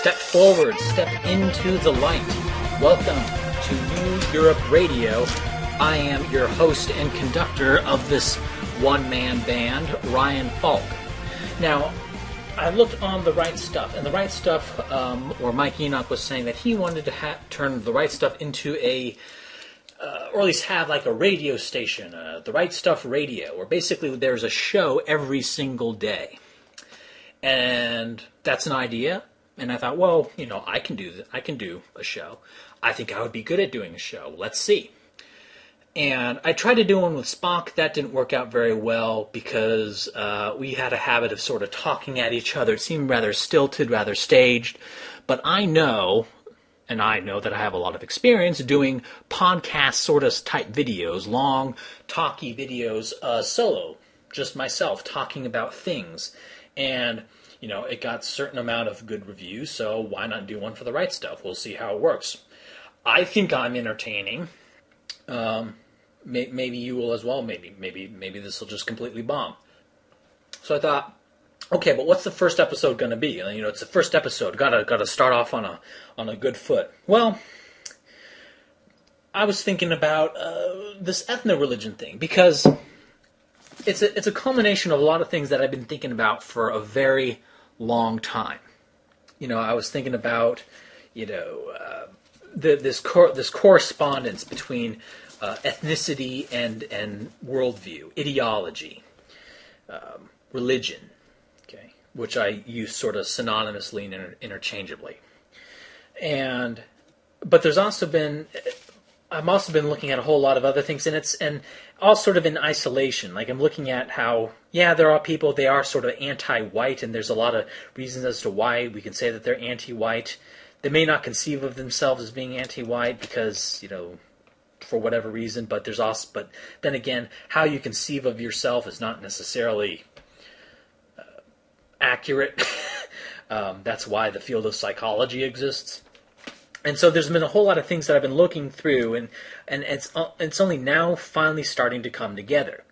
Step forward, step into the light. Welcome to New Europe Radio. I am your host and conductor of this one-man band, Ryan Falk. Now, I looked on The Right Stuff, and The Right Stuff, or Mike Enoch was saying that he wanted to turn The Right Stuff into a, or at least have like a radio station, The Right Stuff Radio, where basically there's a show every single day. And that's an idea. And I thought, well, you know, I can do a show. I think I would be good at doing a show. Let's see. And I tried to do one with Spock. That didn't work out very well because we had a habit of sort of talking at each other. It seemed rather stilted, rather staged. But I know that I have a lot of experience doing podcast sort of type videos, long, talky videos, solo, just myself talking about things. And, you know, it got a certain amount of good reviews, so why not do one for The Right Stuff? We'll see how it works. I think I'm entertaining. Maybe you will as well. Maybe this will just completely bomb. So I thought, okay, but what's the first episode going to be? You know, it's the first episode. Got to start off on a good foot. Well, I was thinking about this ethno-religion thing because it's a culmination of a lot of things that I've been thinking about for a very long time. You know, I was thinking about, you know, this correspondence between ethnicity and worldview, ideology, religion, okay, which I use sort of synonymously and interchangeably. But there's also been, I've also been looking at a whole lot of other things, and all sort of in isolation. Like I'm looking at how, yeah, there are people, they are sort of anti-white, and there's a lot of reasons as to why we can say that they're anti-white. They may not conceive of themselves as being anti-white because, you know, for whatever reason, but then again, how you conceive of yourself is not necessarily accurate. That's why the field of psychology exists. And so there's been a whole lot of things that I've been looking through, and it's only now finally starting to come together.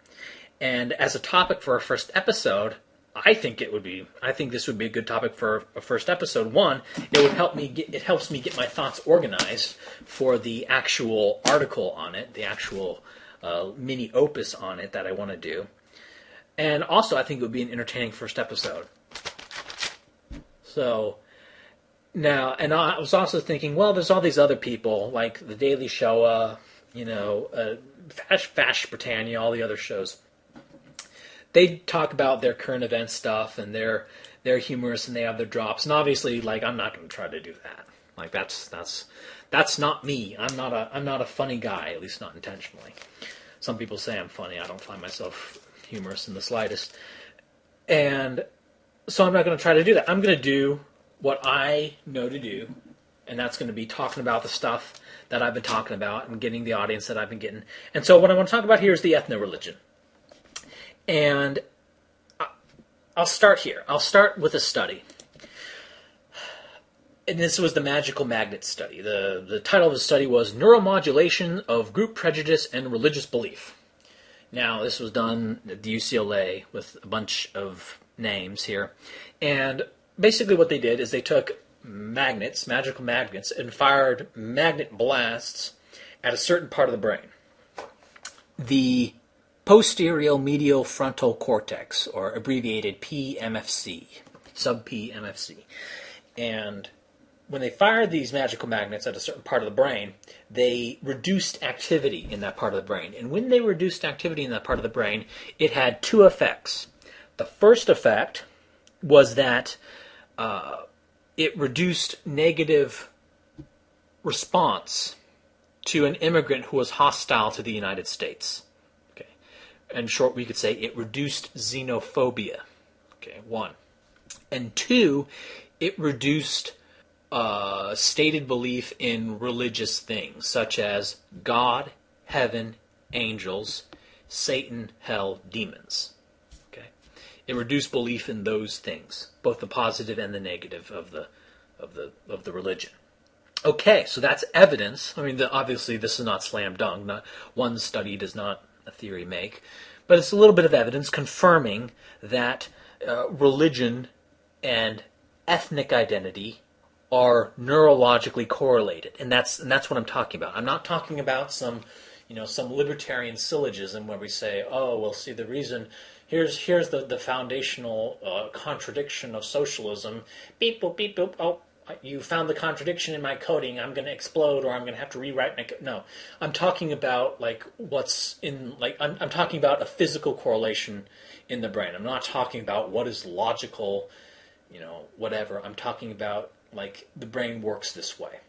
And as a topic for our first episode, I think this would be a good topic for a first episode. One, it helps me get my thoughts organized for the actual article on it, the actual mini opus on it that I want to do. And also, I think it would be an entertaining first episode. So now, and I was also thinking, well, there's all these other people like The Daily Show, you know, Fash Britannia, all the other shows. They talk about their current event stuff, and they're humorous, and they have their drops. And obviously, like, I'm not going to try to do that. Like, that's not me. I'm not a funny guy, at least not intentionally. Some people say I'm funny. I don't find myself humorous in the slightest. And so I'm not going to try to do that. I'm going to do what I know to do, and that's going to be talking about the stuff that I've been talking about and getting the audience that I've been getting. And so what I want to talk about here is the ethno-religion. And I'll start here. I'll start with a study. And this was the magical magnet study. The title of the study was Neuromodulation of Group Prejudice and Religious Belief. Now, this was done at the UCLA with a bunch of names here. And basically what they did is they took magnets, magical magnets, and fired magnet blasts at a certain part of the brain. The posterior medial frontal cortex, or abbreviated PMFC, sub-PMFC. And when they fired these magical magnets at a certain part of the brain, they reduced activity in that part of the brain. And when they reduced activity in that part of the brain, it had two effects. The first effect was that it reduced negative response to an immigrant who was hostile to the United States. Okay. In short, we could say it reduced xenophobia. Okay, one. And two, it reduced stated belief in religious things, such as God, heaven, angels, Satan, hell, demons. Okay, it reduced belief in those things, both the positive and the negative of the religion. Okay, so that's evidence. I mean, obviously, this is not slam dunk. Not one study does not a theory make, but it's a little bit of evidence confirming that religion and ethnic identity are neurologically correlated, and that's what I'm talking about. I'm not talking about some libertarian syllogism where we say, oh, well, see, the reason here's the foundational contradiction of socialism. Beep boop beep boop. Oh, you found the contradiction in my coding. I'm going to explode, or I'm going to have to rewrite my code. No, I'm talking about I'm talking about a physical correlation in the brain. I'm not talking about what is logical, whatever. I'm talking about the brain works this way.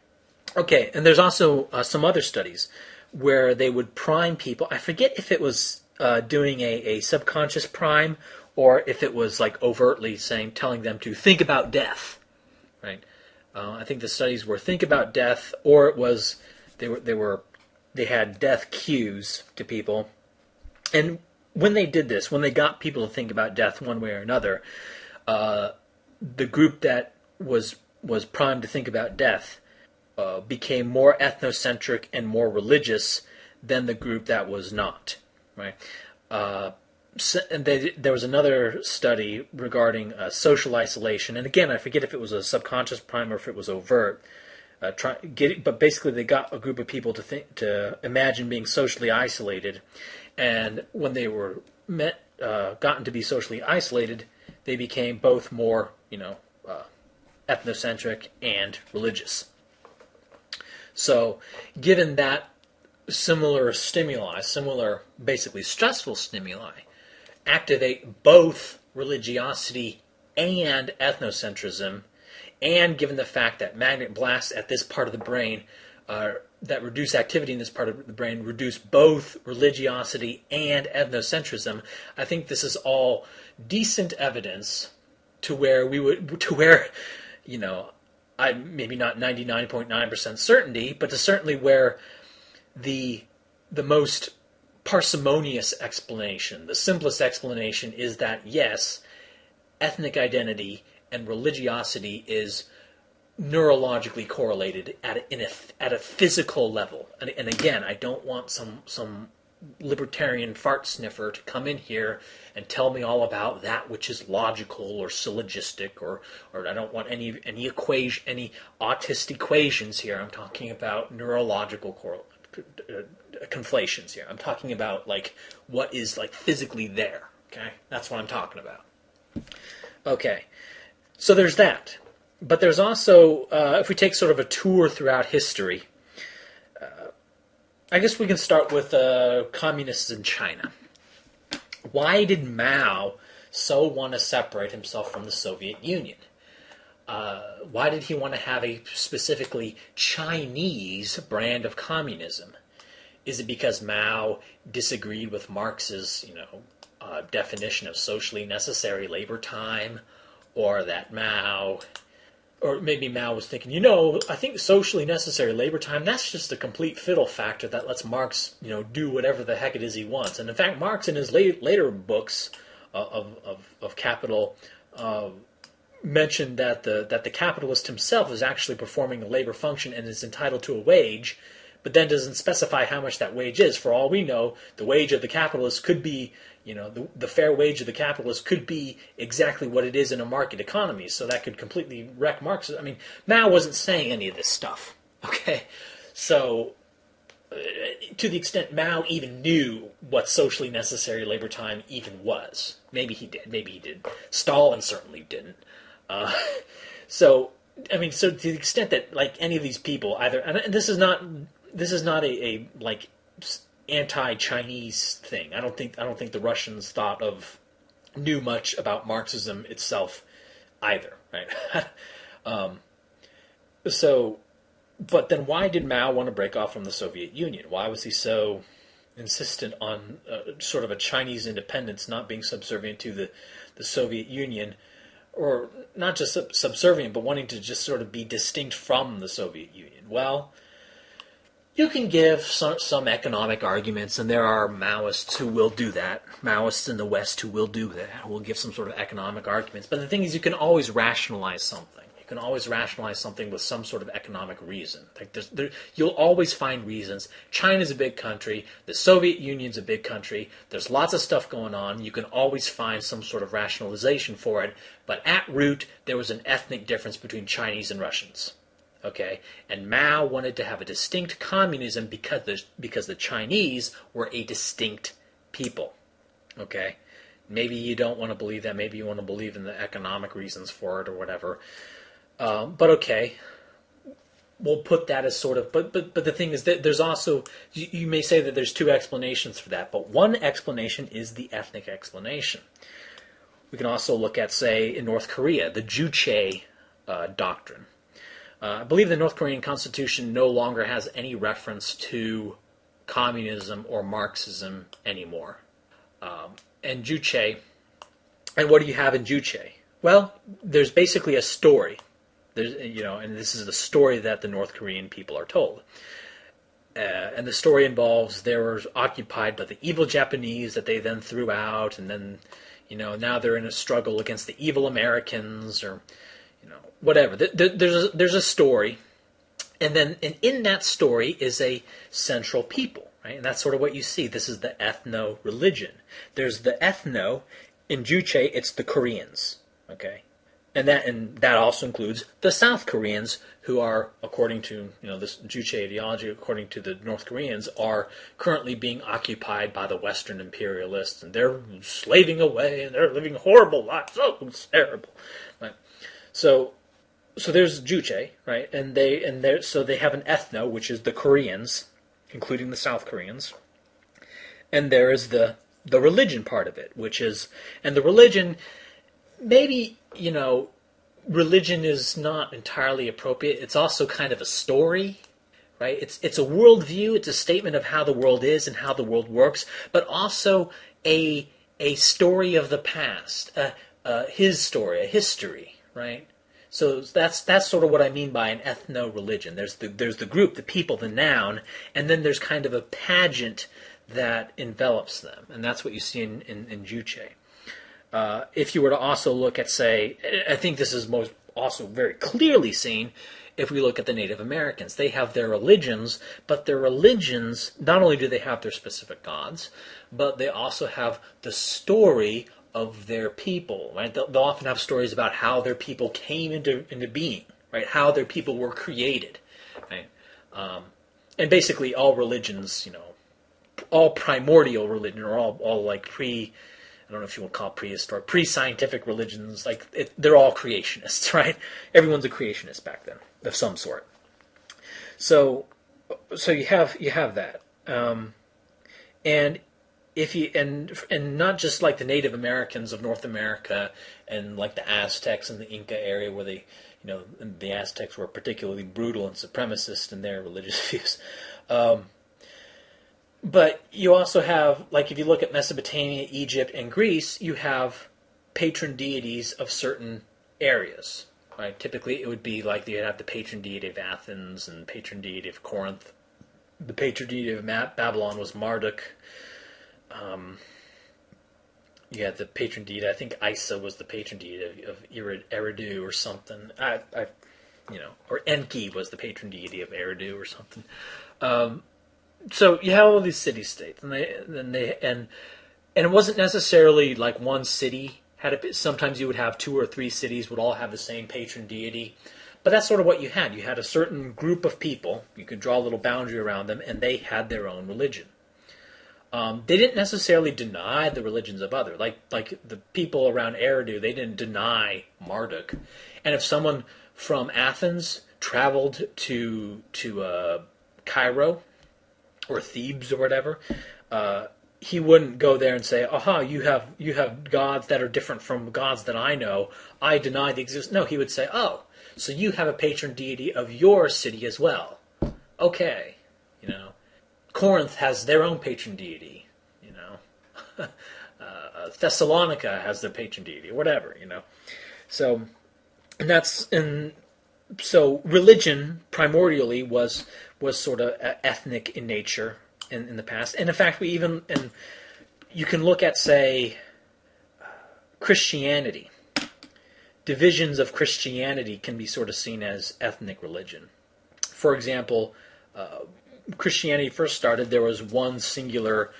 Okay, and there's also some other studies where they would prime people. I forget if it was doing a subconscious prime or if it was overtly telling them to think about death, right? I think the studies were think about death, or it was they had death cues to people, and when they did this, when they got people to think about death one way or another, the group that was primed to think about death became more ethnocentric and more religious than the group that was not, right? And there was another study regarding social isolation, and again, I forget if it was a subconscious prime or if it was overt. But basically, they got a group of people to imagine being socially isolated, and when they were gotten to be socially isolated, they became both more, ethnocentric and religious. So, given that similar stimuli, basically stressful stimuli, activate both religiosity and ethnocentrism, and given the fact that magnet blasts at this part of the brain that reduce activity in this part of the brain reduce both religiosity and ethnocentrism, I think this is all decent evidence to where maybe not 99.9% certainty, but to certainly where the most parsimonious explanation, the simplest explanation, is that yes, ethnic identity and religiosity is neurologically correlated at a physical level. And again, I don't want some libertarian fart sniffer to come in here and tell me all about that which is logical or syllogistic, or I don't want any autistic equations here. I'm talking about neurological conflations here. I'm talking about what is physically there. Okay, that's what I'm talking about. Okay, so there's that. But there's also, if we take sort of a tour throughout history, I guess we can start with communists in China. Why did Mao so want to separate himself from the Soviet Union? Why did he want to have a specifically Chinese brand of communism? Is it because Mao disagreed with Marx's, definition of socially necessary labor time, or that or maybe Mao was thinking, I think socially necessary labor time, that's just a complete fiddle factor that lets Marx, do whatever the heck it is he wants. And in fact, Marx in his later books of Capital mentioned that the capitalist himself is actually performing a labor function and is entitled to a wage, but then doesn't specify how much that wage is. For all we know, the wage of the capitalist could be, the fair wage of the capitalist could be exactly what it is in a market economy. So that could completely wreck Marxism. I mean, Mao wasn't saying any of this stuff. Okay, so to the extent Mao even knew what socially necessary labor time even was, maybe he did, maybe he did. Stalin certainly didn't. So to the extent that any of these people either, and this is not a anti-Chinese thing. I don't think the Russians knew much about Marxism itself either, right? But then why did Mao want to break off from the Soviet Union? Why was he so insistent on sort of a Chinese independence, not being subservient to the Soviet Union, or not just subservient, but wanting to just sort of be distinct from the Soviet Union? Well, you can give some economic arguments, and there are Maoists who will do that. Maoists in the West who will do that, who will give some sort of economic arguments. But the thing is, you can always rationalize something. You can always rationalize something with some sort of economic reason. Like you'll always find reasons. China's a big country. The Soviet Union's a big country. There's lots of stuff going on. You can always find some sort of rationalization for it. But at root, there was an ethnic difference between Chinese and Russians. Okay, and Mao wanted to have a distinct communism because the Chinese were a distinct people. Okay, maybe you don't want to believe that. Maybe you want to believe in the economic reasons for it or whatever. But okay, we'll put that as sort of. But the thing is that there's also, you may say that there's two explanations for that. But one explanation is the ethnic explanation. We can also look at, say, in North Korea, the Juche doctrine. I believe the North Korean Constitution no longer has any reference to communism or Marxism anymore. And Juche, and what do you have in Juche? Well, there's basically a story. And this is the story that the North Korean people are told. And the story involves they were occupied by the evil Japanese that they then threw out, and then, now they're in a struggle against the evil Americans, or whatever. There's a story, and in that story is a central people, right? And that's sort of what you see. This is the ethno-religion. There's the ethno. In Juche, it's the Koreans, okay? And that also includes the South Koreans, who are, according to this Juche ideology, according to the North Koreans, are currently being occupied by the Western imperialists, and they're slaving away, and they're living horrible lives. Oh, it's terrible, right? So there's Juche, right? And they have an ethno, which is the Koreans, including the South Koreans, and there is the religion part of it, which is, and the religion, maybe, religion is not entirely appropriate. It's also kind of a story, right? It's a worldview. It's a statement of how the world is and how the world works, but also a story of the past, his story, a history, right? So that's sort of what I mean by an ethno-religion. There's the group, the people, the noun, and then there's kind of a pageant that envelops them, and that's what you see in Juche. If you were to also look at, say, I think this is most also very clearly seen if we look at the Native Americans. They have their religions, but their religions, not only do they have their specific gods, but they also have the story of their people, right? They'll often have stories about how their people came into being, right? How their people were created, right? And basically all religions, all primordial religion, or all like I don't know if you want to call it prehistoric, pre-scientific religions, they're all creationists, right? Everyone's a creationist back then, of some sort. So you have that, and if you and not just like the Native Americans of North America and like the Aztecs in the Inca area, where the Aztecs were particularly brutal and supremacist in their religious views. But you also have, like, if you look at Mesopotamia, Egypt, and Greece, you have patron deities of certain areas, right? Typically, it would be like you'd have the patron deity of Athens and patron deity of Corinth. The patron deity of Babylon was Marduk. You had the patron deity. I think Isa was the patron deity of Eridu or something. Or Enki was the patron deity of Eridu or something. So you have all these city-states, and it wasn't necessarily like one city had it. Sometimes you would have 2 or 3 cities would all have the same patron deity, but that's sort of what you had. You had a certain group of people. You could draw a little boundary around them, and they had their own religion. They didn't necessarily deny the religions of others. Like the people around Eridu, they didn't deny Marduk. And if someone from Athens traveled to Cairo or Thebes or whatever, he wouldn't go there and say, "Aha, you have gods that are different from gods that I know. I deny the existence." No, he would say, "Oh, so you have a patron deity of your city as well. Okay, Corinth has their own patron deity. Thessalonica has their patron deity, or whatever. So, so religion primordially was sort of ethnic in nature in the past, and in fact you can look at, say, Christianity. divisions of Christianity can be sort of seen as ethnic religion. For example, Christianity first started, there was one singular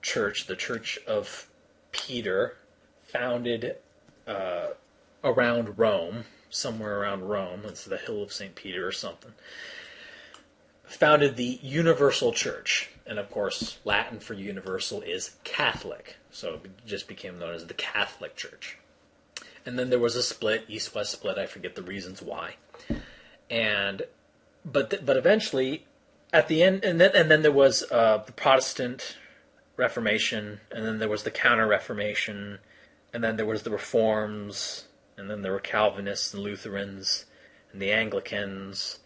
church, the Church of Peter, founded around Rome, somewhere around Rome. It's the Hill of St. Peter or something. Founded the Universal Church. And of course, Latin for universal is Catholic. So it just became known as the Catholic Church. And then there was a split, East-West split. I forget the reasons why. But eventually, at the end, and then there was the Protestant Reformation, and then there was the Counter-Reformation, and then there was the Reforms, and then there were Calvinists and Lutherans and the Anglicans.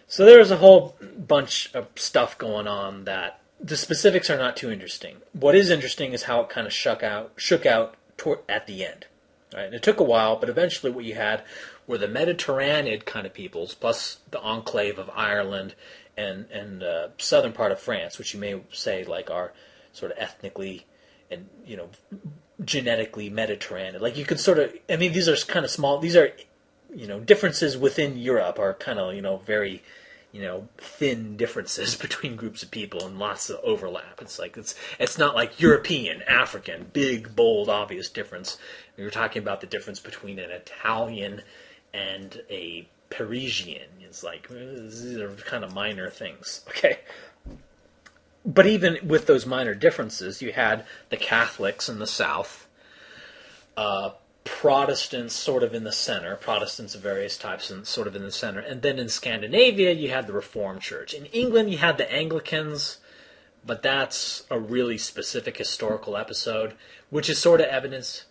So there was a whole bunch of stuff going on that the specifics are not too interesting. What is interesting is how it kind of shook out at the end. Right? And it took a while, but eventually what you had were the Mediterranean kind of peoples, plus the enclave of Ireland and southern part of France, which you may say like are sort of ethnically and genetically Mediterranean. Like you could sort of, I mean, these are kind of small. These are differences within Europe are kind of very thin differences between groups of people and lots of overlap. It's not like European, African, big, bold, obvious difference. You're talking about the difference between an Italian and a Parisian. It's like these are kind of minor things. Okay. But even with those minor differences, you had the Catholics in the south, Protestants sort of in the center, Protestants of various types and sort of in the center. And then in Scandinavia, you had the Reformed Church. In England, you had the Anglicans, but that's a really specific historical episode, which is sort of evidence.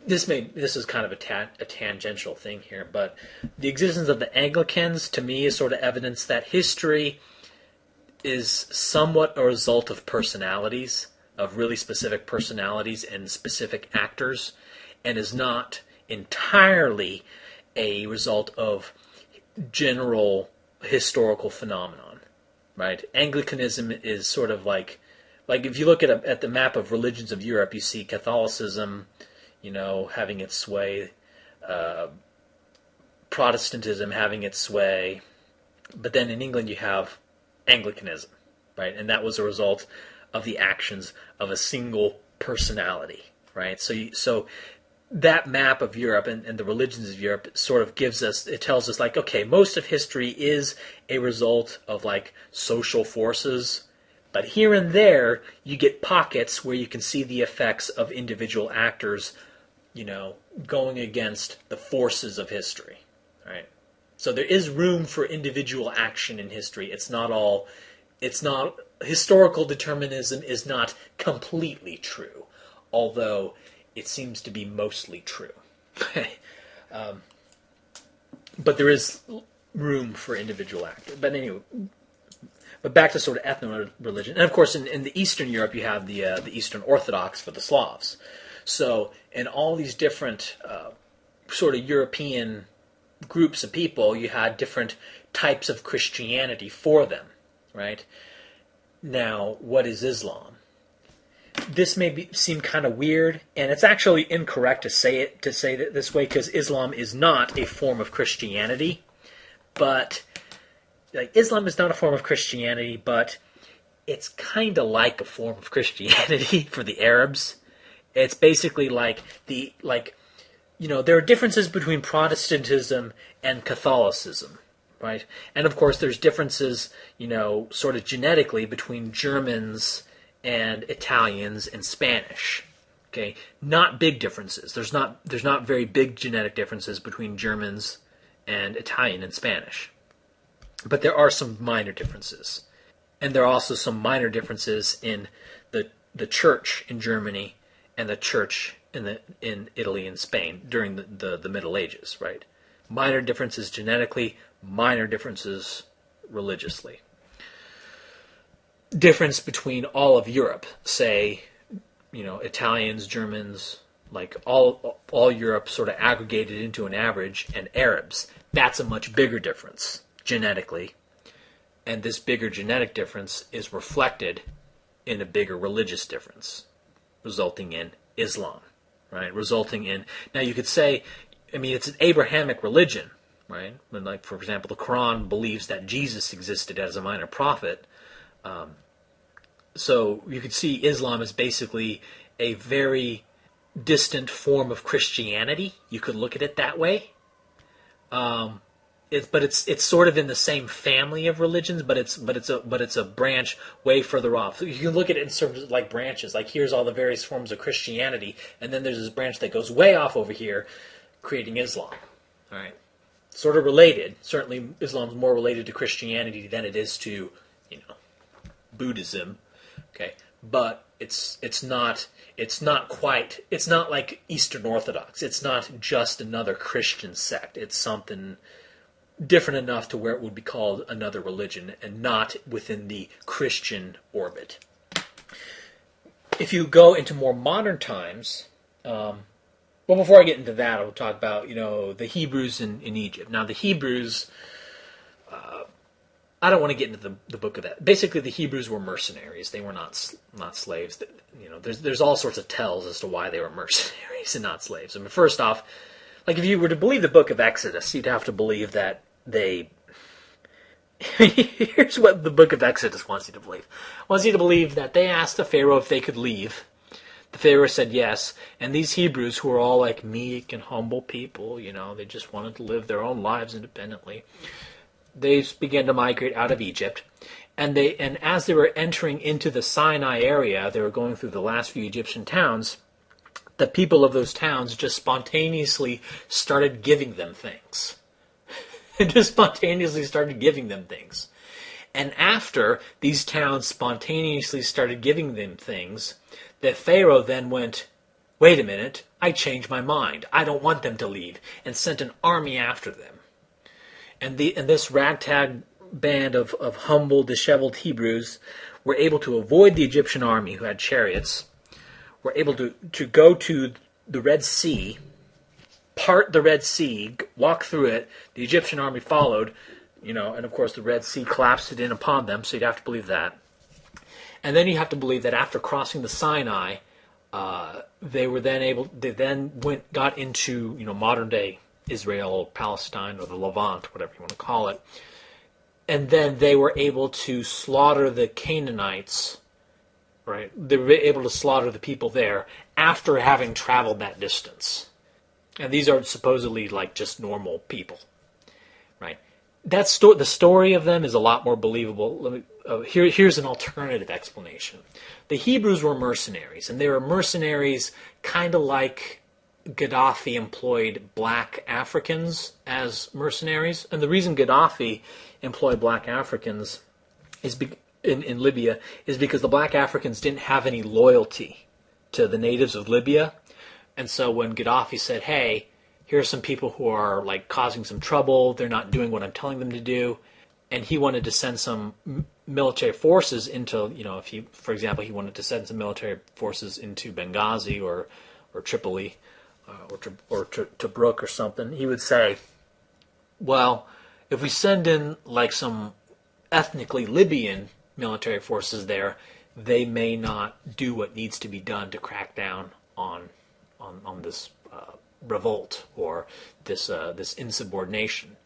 This is kind of a tangential thing here, but the existence of the Anglicans, to me, is sort of evidence that history is somewhat a result of personalities, of really specific personalities and specific actors, and is not entirely a result of general historical phenomenon, right? Anglicanism is sort of like if you look at the map of religions of Europe, you see Catholicism, having its sway, Protestantism having its sway, but then in England you have Anglicanism, right? And that was a result of the actions of a single personality, right? So that map of Europe and the religions of Europe sort of tells us like, okay, most of history is a result of like social forces, but here and there you get pockets where you can see the effects of individual actors, going against the forces of history, right? So there is room for individual action in history. Historical determinism is not completely true, although it seems to be mostly true. But there is room for individual action. But anyway, back to sort of ethno-religion. And of course, in the Eastern Europe, you have the Eastern Orthodox for the Slavs. So in all these different sort of European groups of people, you had different types of Christianity for them, right? Now, what is Islam? This may seem kind of weird, and it's actually incorrect to say it this way, because Islam is not a form of Christianity. But Islam is not a form of Christianity, but it's kind of like a form of Christianity for the Arabs. It's basically there are differences between Protestantism and Catholicism, right? And of course, there's differences, sort of genetically between Germans and Italians and Spanish. Okay, not big differences. There's not very big genetic differences between Germans and Italian and Spanish, but there are some minor differences, and there are also some minor differences in the church in Germany and the church in Italy and Spain during the Middle Ages, right? Minor differences genetically, minor differences religiously. Difference between all of Europe, say, Italians, Germans, like all Europe sort of aggregated into an average, and Arabs. That's a much bigger difference genetically. And this bigger genetic difference is reflected in a bigger religious difference, resulting in Islam, right? Now you could say, I mean, it's an Abrahamic religion, right? When, like, for example, the Quran believes that Jesus existed as a minor prophet. So you could see Islam as basically a very distant form of Christianity. You could look at it that way. But it's sort of in the same family of religions, but it's a branch way further off. So you can look at it in terms of like branches. Like here's all the various forms of Christianity, and then there's this branch that goes way off over here, creating Islam. All right, sort of related. Certainly, Islam's more related to Christianity than it is to, Buddhism. Okay, but it's not like Eastern Orthodox. It's not just another Christian sect. It's something different enough to where it would be called another religion and not within the Christian orbit. If you go into more modern times, well, before I get into that, I'll talk about, the Hebrews in Egypt. Now, the Hebrews, I don't want to get into the book of that. Basically, the Hebrews were mercenaries. They were not slaves. There's all sorts of tells as to why they were mercenaries and not slaves. I mean, first off, like, if you were to believe the book of Exodus, you'd have to believe that they... Here's what the book of Exodus wants you to believe. It wants you to believe that they asked the Pharaoh if they could leave. The Pharaoh said yes, and these Hebrews, who are all like meek and humble people, they just wanted to live their own lives independently, they began to migrate out of Egypt. And as they were entering into the Sinai area, they were going through the last few Egyptian towns, the people of those towns just spontaneously started giving them things. Just spontaneously started giving them things. And after these towns spontaneously started giving them things, the Pharaoh then went, wait a minute, I changed my mind. I don't want them to leave, and sent an army after them. And this ragtag band of humble, disheveled Hebrews were able to avoid the Egyptian army, who had chariots, were able to go to the Red Sea, part the Red Sea, walk through it. The Egyptian army followed, and of course the Red Sea collapsed it in upon them, so you'd have to believe that. And then you have to believe that after crossing the Sinai, they got into, modern day Israel, Palestine, or the Levant, whatever you want to call it. And then they were able to slaughter the Canaanites. Right, they were able to slaughter the people there after having traveled that distance, and these are supposedly like just normal people, right? The story of them is a lot more believable. Here's an alternative explanation. The Hebrews were mercenaries, and they were mercenaries kind of like Gaddafi employed black Africans as mercenaries, and the reason Gaddafi employed black Africans is in Libya is because the black Africans didn't have any loyalty to the natives of Libya. And so when Gaddafi said, hey, here are some people who are like causing some trouble, they're not doing what I'm telling them to do, and he wanted to send some military forces into, for example, he wanted to send some military forces into Benghazi or Tripoli or Tobruk or something, he would say, well, if we send in like some ethnically Libyan military forces there, they may not do what needs to be done to crack down on this revolt or this insubordination.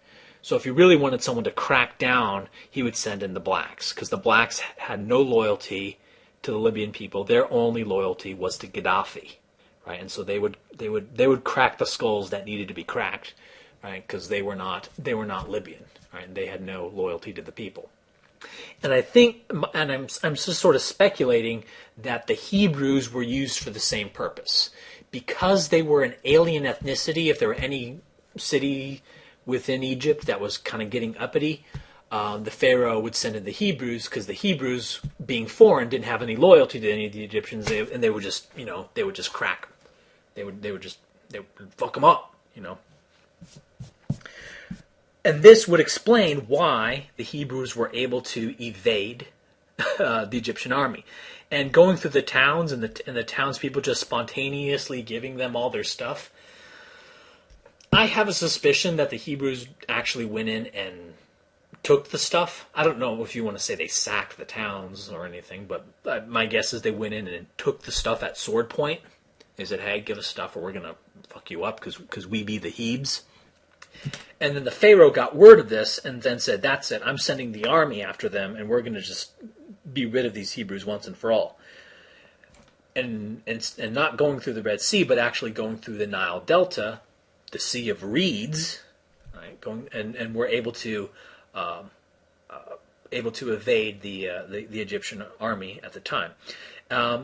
So if he really wanted someone to crack down, he would send in the blacks, because the blacks had no loyalty to the Libyan people. Their only loyalty was to Gaddafi, right? And so they would crack the skulls that needed to be cracked, right? Because they were not Libyan, right? And they had no loyalty to the people. And I think, and I'm just sort of speculating, that the Hebrews were used for the same purpose. Because they were an alien ethnicity, if there were any city within Egypt that was kind of getting uppity, the Pharaoh would send in the Hebrews, because the Hebrews, being foreign, didn't have any loyalty to any of the Egyptians, and they would just, they would just crack. They would fuck them up, And this would explain why the Hebrews were able to evade the Egyptian army. And going through the towns and the townspeople just spontaneously giving them all their stuff, I have a suspicion that the Hebrews actually went in and took the stuff. I don't know if you want to say they sacked the towns or anything, but my guess is they went in and took the stuff at sword point. They said, hey, give us stuff or we're going to fuck you up because we be the Hebes. And then the Pharaoh got word of this and then said, that's it, I'm sending the army after them, and we're going to just be rid of these Hebrews once and for all. And not going through the Red Sea, but actually going through the Nile Delta, the Sea of Reeds, right? And we're able to evade the Egyptian army at the time.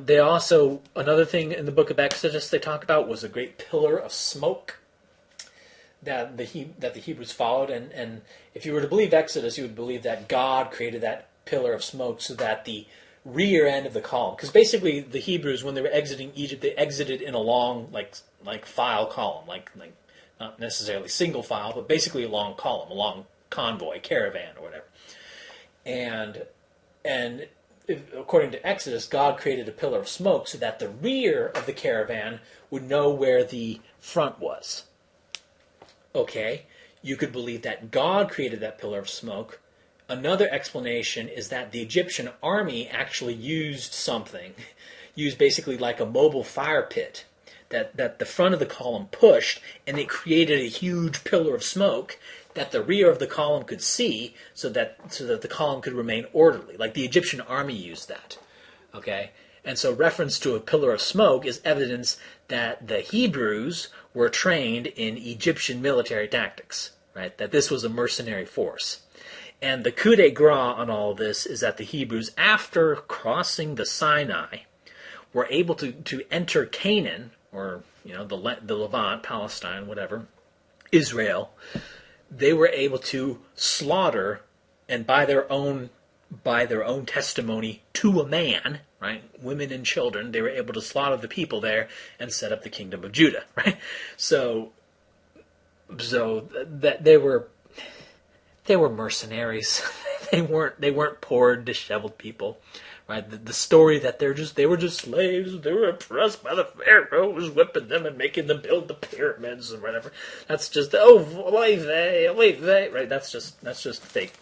They also, another thing in the book of Exodus they talk about was a great pillar of smoke that the Hebrews followed. And if you were to believe Exodus, you would believe that God created that pillar of smoke so that the rear end of the column, because basically the Hebrews, when they were exiting Egypt, they exited in a long like file column, like not necessarily single file, but basically a long column, a long convoy, caravan, or whatever. And according to Exodus, God created a pillar of smoke so that the rear of the caravan would know where the front was. Okay, you could believe that God created that pillar of smoke. Another explanation is that the Egyptian army actually used basically like a mobile fire pit that the front of the column pushed, and it created a huge pillar of smoke that the rear of the column could see, so that the column could remain orderly. Like the Egyptian army used that. Okay? And so reference to a pillar of smoke is evidence that the Hebrews were trained in Egyptian military tactics, right? That this was a mercenary force. And the coup de grace on all of this is that the Hebrews, after crossing the Sinai, were able to enter Canaan, or the Levant, Palestine, whatever, Israel. They were able to slaughter, and by their own testimony to a man, right, women and children, they were able to slaughter the people there and set up the kingdom of Judah, right? So that they were mercenaries. they weren't poor, disheveled people, right? The story that they were just slaves, they were oppressed by the Pharaoh, was whipping them and making them build the pyramids and whatever. That's just oy vey, right? That's just fake.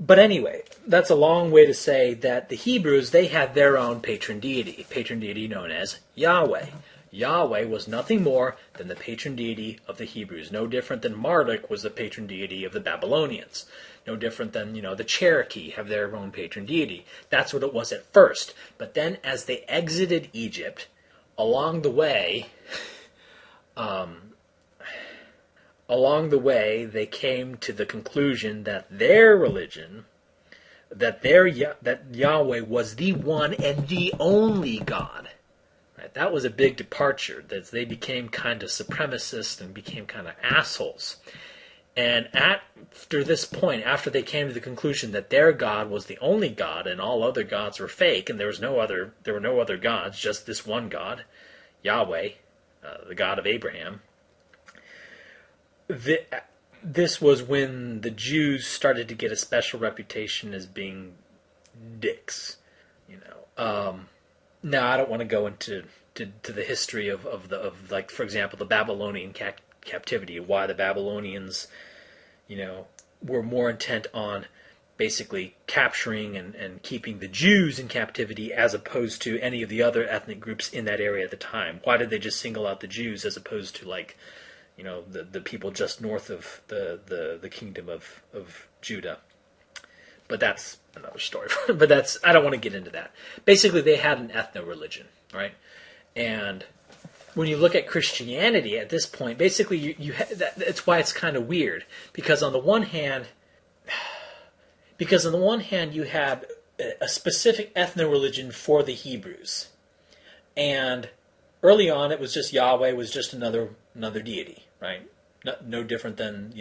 But anyway, that's a long way to say that the Hebrews, they had their own patron deity known as Yahweh. Yahweh was nothing more than the patron deity of the Hebrews, no different than Marduk was the patron deity of the Babylonians, no different than, the Cherokee have their own patron deity. That's what it was at first. But then as they exited Egypt, along the way, they came to the conclusion that their religion, that Yahweh was the one and the only God. Right? That was a big departure. That they became kind of supremacist and became kind of assholes. And after this point, after they came to the conclusion that their God was the only God and all other gods were fake, and there were no other gods, just this one God, Yahweh, the God of Abraham. This was when the Jews started to get a special reputation as being dicks. Now I don't want to go into the history of like, for example, the Babylonian captivity, why the Babylonians, were more intent on basically capturing and keeping the Jews in captivity as opposed to any of the other ethnic groups in that area at the time. Why did they just single out the Jews as opposed to, like, the people just north of the kingdom of Judah? But that's another story. But I don't want to get into that. Basically, they had an ethno-religion, right? And when you look at Christianity at this point, basically that's why it's kind of weird. Because on the one hand, you have a specific ethno-religion for the Hebrews. And early on, it was just Yahweh was just another deity, right? No different than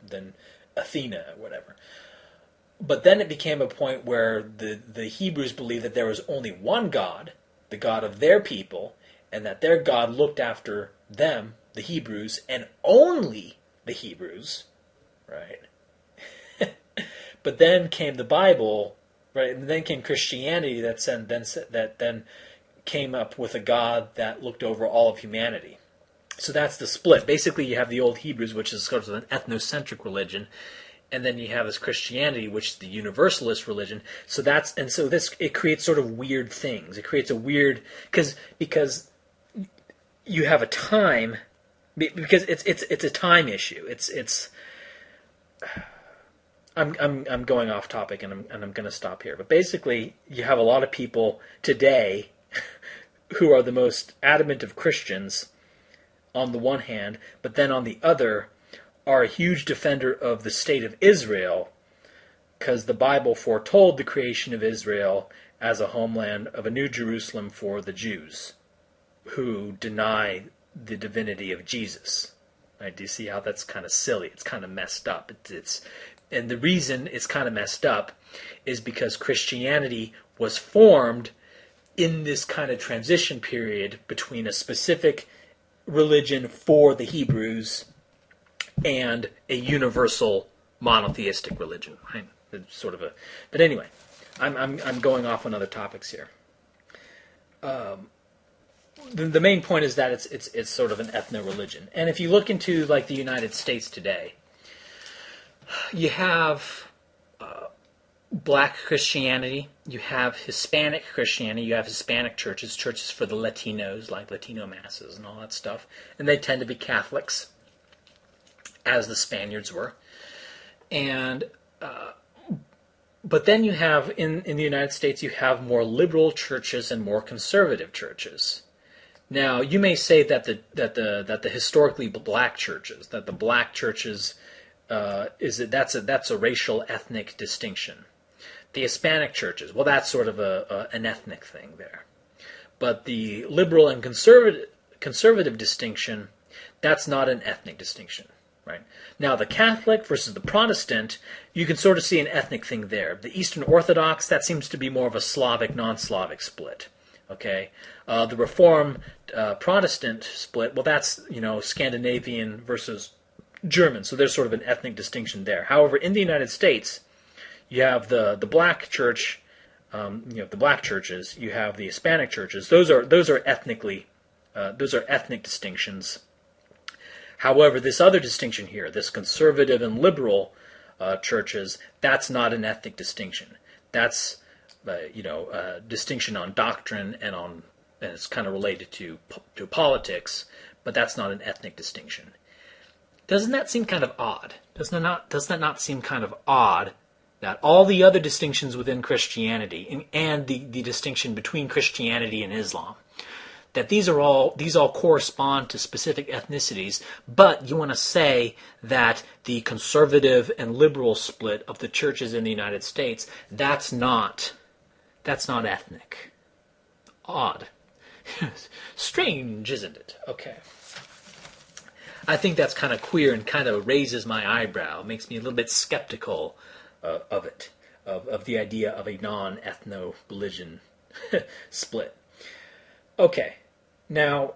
than Athena or whatever. But then it became a point where the Hebrews believed that there was only one God, the God of their people, and that their God looked after them, the Hebrews, and only the Hebrews, right? But then came the Bible, right? And then came Christianity that then came up with a God that looked over all of humanity. So that's the split. Basically, you have the old Hebrews, which is sort of an ethnocentric religion, and then you have this Christianity, which is the universalist religion. So it creates sort of weird things. It creates a weird because you have a time, because it's a time issue. I'm going off topic, and I'm going to stop here. But basically, you have a lot of people today who are the most adamant of Christians on the one hand, but then on the other are a huge defender of the state of Israel, because the Bible foretold the creation of Israel as a homeland of a new Jerusalem for the Jews who deny the divinity of Jesus. Right? Do you see how that's kind of silly? It's kind of messed up. And the reason it's kind of messed up is because Christianity was formed in this kind of transition period between a specific religion for the Hebrews and a universal monotheistic religion. Right? It's sort of a. But anyway, I'm going off on other topics here. The main point is that it's sort of an ethno-religion, and if you look into like the United States today, you have Black Christianity, you have Hispanic Christianity, you have Hispanic churches for the Latinos, like Latino masses and all that stuff, and they tend to be Catholics, as the Spaniards were. And but then you have in the United States, you have more liberal churches and more conservative churches. Now, you may say that the historically black churches, that's a racial ethnic distinction. The Hispanic churches, well, that's sort of an ethnic thing there. But the liberal and conservative distinction, that's not an ethnic distinction, right? Now, the Catholic versus the Protestant, you can sort of see an ethnic thing there. The Eastern Orthodox, that seems to be more of a Slavic, non-Slavic split. Okay, the Reformed Protestant split, well, that's Scandinavian versus German, so there's sort of an ethnic distinction there. However, in the United States, you have the black church, the black churches. You have the Hispanic churches. Those are ethnic distinctions. However, this other distinction here, this conservative and liberal churches, that's not an ethnic distinction. That's a distinction on doctrine and it's kind of related to politics, but that's not an ethnic distinction. Doesn't that seem kind of odd? Does that not seem kind of odd that all the other distinctions within Christianity and the distinction between Christianity and Islam, that these all correspond to specific ethnicities, but you want to say that the conservative and liberal split of the churches in the United States, that's not ethnic. Odd. Strange, isn't it? Okay. I think that's kind of queer and kind of raises my eyebrow. It makes me a little bit skeptical of it, of the idea of a non-ethno-religion split. Okay, now,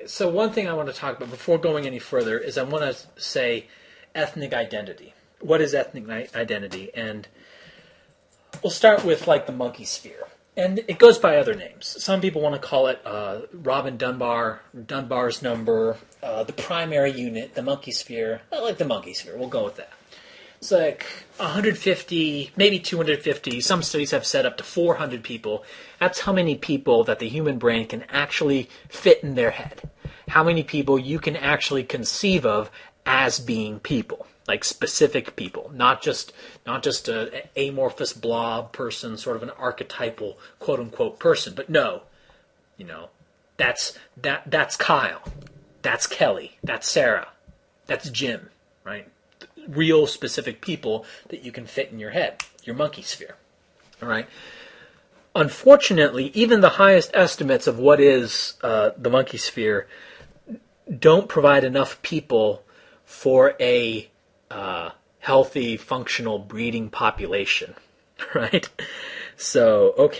so one thing I want to talk about before going any further is I want to say ethnic identity. What is ethnic identity? And we'll start with like the monkey sphere. And it goes by other names. Some people want to call it Robin Dunbar's number, the primary unit, the monkey sphere. I like the monkey sphere. We'll go with that. It's like 150, maybe 250. Some studies have said up to 400 people. That's how many people that the human brain can actually fit in their head. How many people you can actually conceive of as being people. Like specific people, not just an amorphous blob person, sort of an archetypal quote unquote person. But no, that's Kyle, that's Kelly, that's Sarah, that's Jim, right? Real specific people that you can fit in your head, your monkey sphere. All right. Unfortunately, even the highest estimates of what is the monkey sphere don't provide enough people for a healthy, functional breeding population, right? So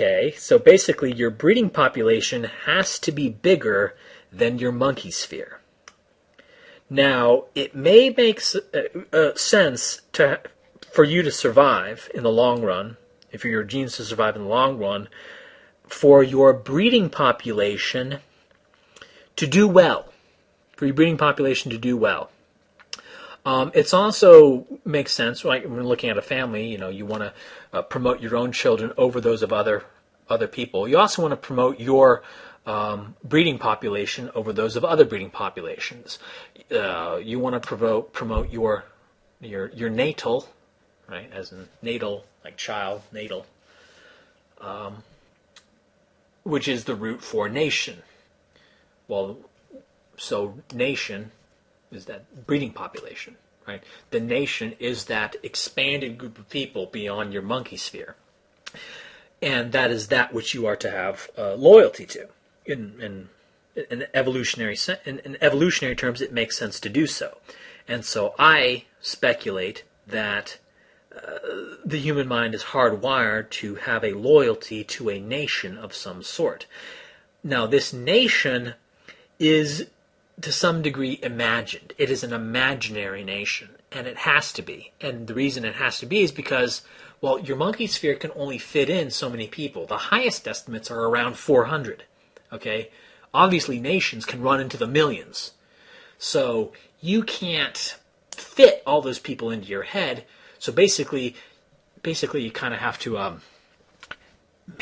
basically your breeding population has to be bigger than your monkey sphere. Now, it may make sense for you to survive in the long run, if your genes to survive in the long run, for your breeding population to do well. It's also makes sense, like when looking at a family. You want to promote your own children over those of other people. You also want to promote your breeding population over those of other breeding populations. You want to promote your natal, right, as in natal, like child, natal, which is the root for nation. Well, so nation is that breeding population, right? The nation is that expanded group of people beyond your monkey sphere. And that is that which you are to have loyalty to. In evolutionary terms, it makes sense to do so. And so I speculate that the human mind is hardwired to have a loyalty to a nation of some sort. Now, this nation is, to some degree, imagined. It is an imaginary nation, and it has to be. And the reason it has to be is because, well, your monkey sphere can only fit in so many people. The highest estimates are around 400. Okay? Obviously, nations can run into the millions. So you can't fit all those people into your head. So basically you kind of have to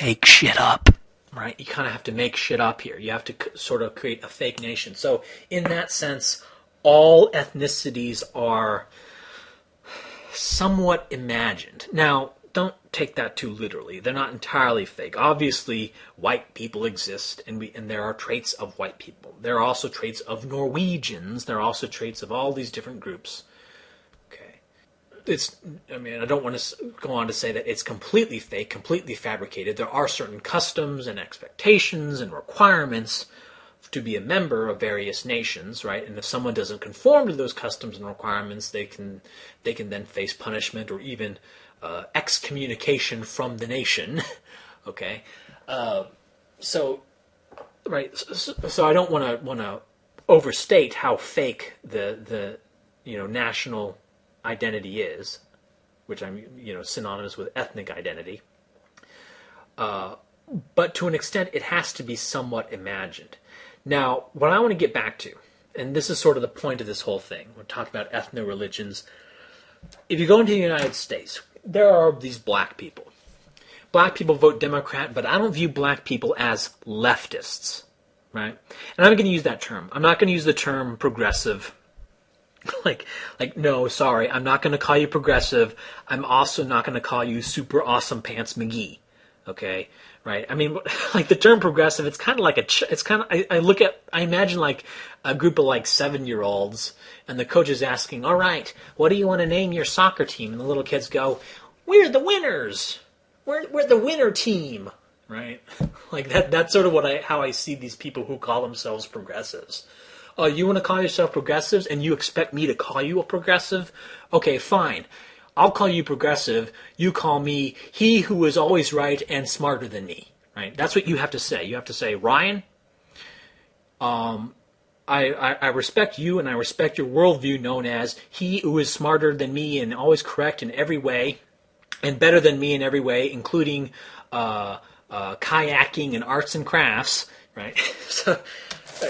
make shit up, right? You kind of have to make shit up here. You have to sort of create a fake nation. So in that sense, all ethnicities are somewhat imagined. Now, don't take that too literally. They're not entirely fake. Obviously, white people exist, and there are traits of white people. There are also traits of Norwegians. There are also traits of all these different groups. I don't want to go on to say that it's completely fake, completely fabricated. There are certain customs and expectations and requirements to be a member of various nations, right? And if someone doesn't conform to those customs and requirements, they can then face punishment or even excommunication from the nation. Okay, so I don't want to overstate how fake the national identity is, which I'm synonymous with ethnic identity. But to an extent, it has to be somewhat imagined. Now, what I want to get back to, and this is sort of the point of this whole thing, we're talking about ethno-religions. If you go into the United States, there are these black people. Black people vote Democrat, but I don't view black people as leftists, right? And I'm going to use that term. I'm not going to use the term progressive. No, sorry, I'm not going to call you progressive. I'm also not going to call you super awesome pants McGee. Okay, right? I mean, like the term progressive, it's kind of like I imagine like a group of like 7-year-olds, and the coach is asking, all right, what do you want to name your soccer team? And the little kids go, we're the winners. We're the winner team, right? Like that's sort of how I see these people who call themselves progressives. You want to call yourself progressives and you expect me to call you a progressive? Okay, fine. I'll call you progressive. You call me he who is always right and smarter than me. Right? That's what you have to say. You have to say, Ryan, I respect you and I respect your worldview known as he who is smarter than me and always correct in every way and better than me in every way, including kayaking and arts and crafts. Right? So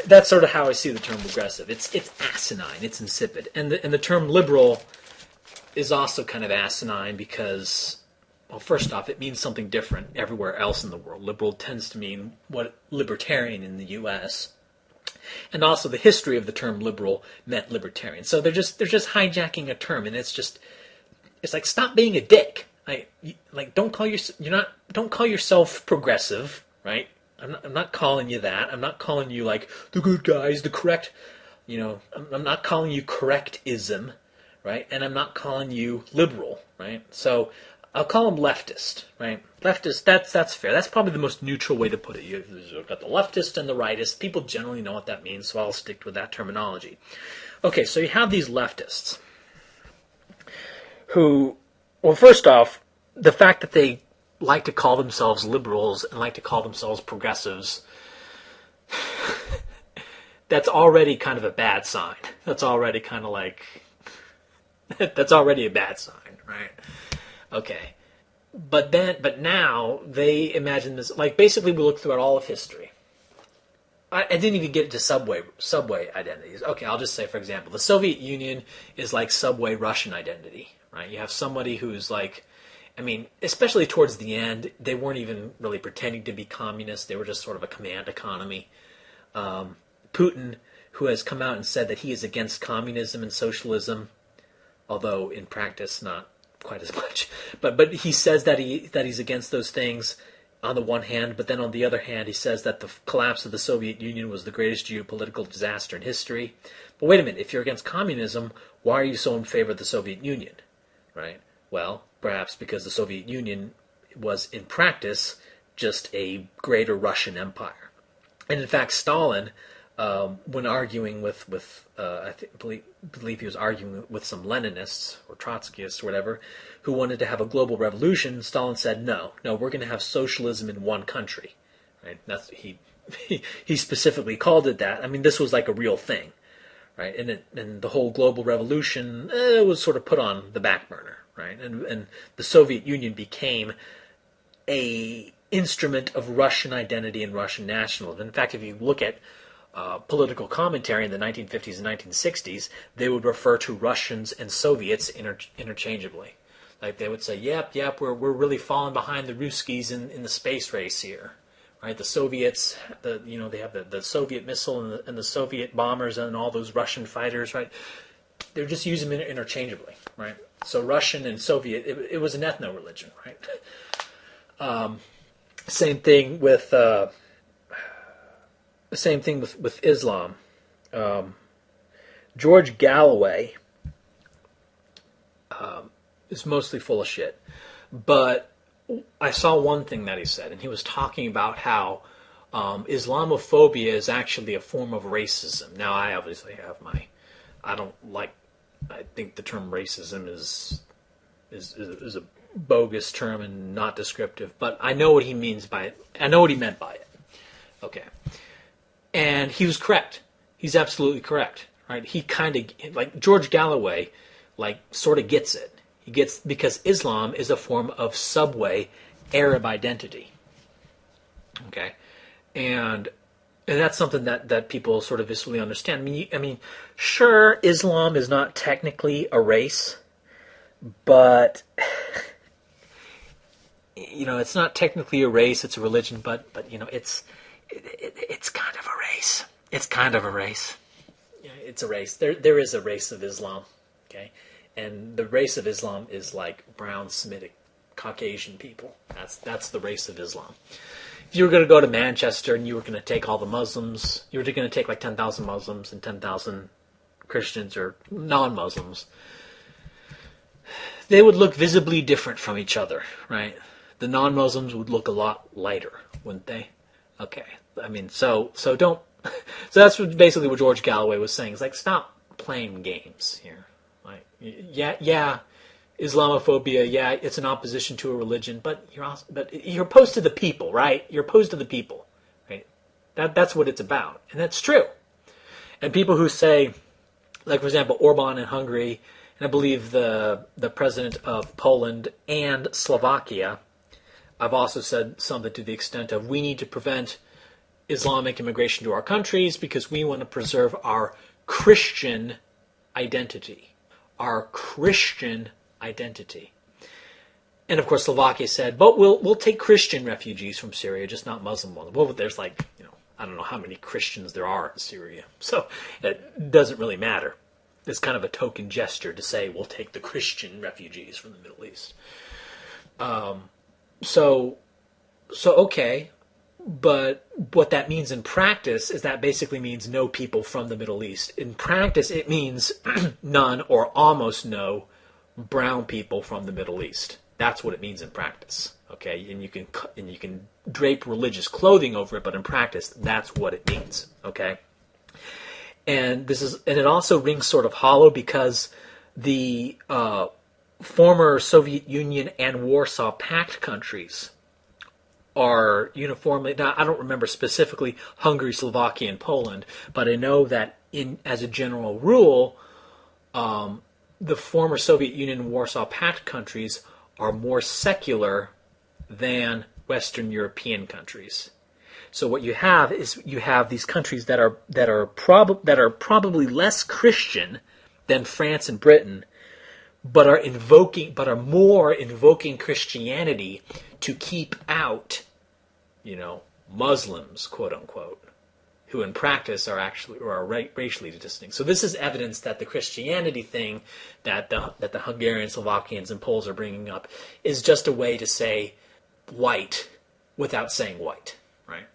that's sort of how I see the term progressive. It's asinine. It's insipid. And the term liberal is also kind of asinine because, well, first off, it means something different everywhere else in the world. Liberal tends to mean what libertarian in the U.S. And also the history of the term liberal meant libertarian. So they're just hijacking a term, and it's like, stop being a dick. Don't call yourself progressive, right? I'm not calling you that. I'm not calling you like the good guys, the correct, I'm not calling you correctism, right? And I'm not calling you liberal, right? So I'll call them leftist, right? Leftist, that's fair. That's probably the most neutral way to put it. You've got the leftist and the rightist. People generally know what that means, so I'll stick with that terminology. Okay, so you have these leftists who, well, first off, the fact that they like to call themselves liberals and like to call themselves progressives, that's already kind of a bad sign. That's already kind of like, that's already a bad sign, right? Okay. But now they imagine this, like basically we look throughout all of history. I didn't even get into subway identities. Okay, I'll just say, for example, the Soviet Union is like subway Russian identity, right? You have somebody who's like, I mean, especially towards the end, they weren't even really pretending to be communists. They were just sort of a command economy. Putin, who has come out and said that he is against communism and socialism, although in practice not quite as much. But he says that he's against those things on the one hand, but then on the other hand, he says that the collapse of the Soviet Union was the greatest geopolitical disaster in history. But wait a minute, if you're against communism, why are you so in favor of the Soviet Union, right? Well, perhaps because the Soviet Union was, in practice, just a greater Russian empire. And in fact, Stalin, when arguing with believe he was arguing with some Leninists or Trotskyists or whatever, who wanted to have a global revolution, Stalin said, no, we're going to have socialism in one country. Right? That's he specifically called it that. I mean, this was like a real thing, right? And the whole global revolution was sort of put on the back burner, right? And the Soviet Union became a instrument of Russian identity and Russian nationalism. In fact, if you look at political commentary in the 1950s and 1960s, they would refer to Russians and Soviets interchangeably. Like they would say, yep, we're really falling behind the Ruskies in the space race here, right? The Soviets, they have the Soviet missile and the Soviet bombers and all those Russian fighters, right? They're just using them interchangeably, right? So Russian and Soviet, it was an ethno-religion, right? Same thing with Islam. George Galloway is mostly full of shit. But I saw one thing that he said, and he was talking about how Islamophobia is actually a form of racism. Now, I obviously have I think the term racism is a bogus term and not descriptive, but I know what he means by it. I know what he meant by it. Okay. And he was correct. He's absolutely correct, right? He kind of, like George Galloway, sort of gets it. He gets, because Islam is a form of subway Arab identity. Okay? And that's something that people sort of viscerally understand. I mean, sure, Islam is not technically a race, but it's not technically a race. It's a religion, but it's kind of a race. It's kind of a race. It's a race. There is a race of Islam, okay, and the race of Islam is like brown Semitic Caucasian people. That's the race of Islam. If you were going to go to Manchester and you were going to take all the Muslims, you were going to take like 10,000 Muslims and 10,000 Christians or non-Muslims, they would look visibly different from each other, right? The non-Muslims would look a lot lighter, wouldn't they? Okay, I mean, so don't. So that's basically what George Galloway was saying. It's like, stop playing games here. Like, yeah, Islamophobia. Yeah, it's an opposition to a religion, but you're opposed to the people, right? You're opposed to the people, right? That's what it's about, and that's true. And people who say, like for example, Orban in Hungary, and I believe the president of Poland and Slovakia. I've also said something to the extent of, we need to prevent Islamic immigration to our countries because we want to preserve our Christian identity. Our Christian identity. And of course Slovakia said, but we'll take Christian refugees from Syria, just not Muslim ones. Well, there's I don't know how many Christians there are in Syria. So it doesn't really matter. It's kind of a token gesture to say we'll take the Christian refugees from the Middle East. So okay, but what that means in practice is that basically means no people from the Middle East. In practice, it means none or almost no brown people from the Middle East. That's what it means in practice. Okay, and you can drape religious clothing over it, but in practice, that's what it means. Okay, and it also rings sort of hollow because the former Soviet Union and Warsaw Pact countries are uniformly, now I don't remember specifically Hungary, Slovakia, and Poland, but I know that as a general rule, the former Soviet Union and Warsaw Pact countries are more secular than Western European countries. So what you have is you have these countries that are probably less Christian than France and Britain, but are more invoking Christianity to keep out, Muslims, quote unquote, who in practice are racially distinct. So this is evidence that the Christianity thing that the Hungarians, Slovakians, and Poles are bringing up is just a way to say white without saying white, right?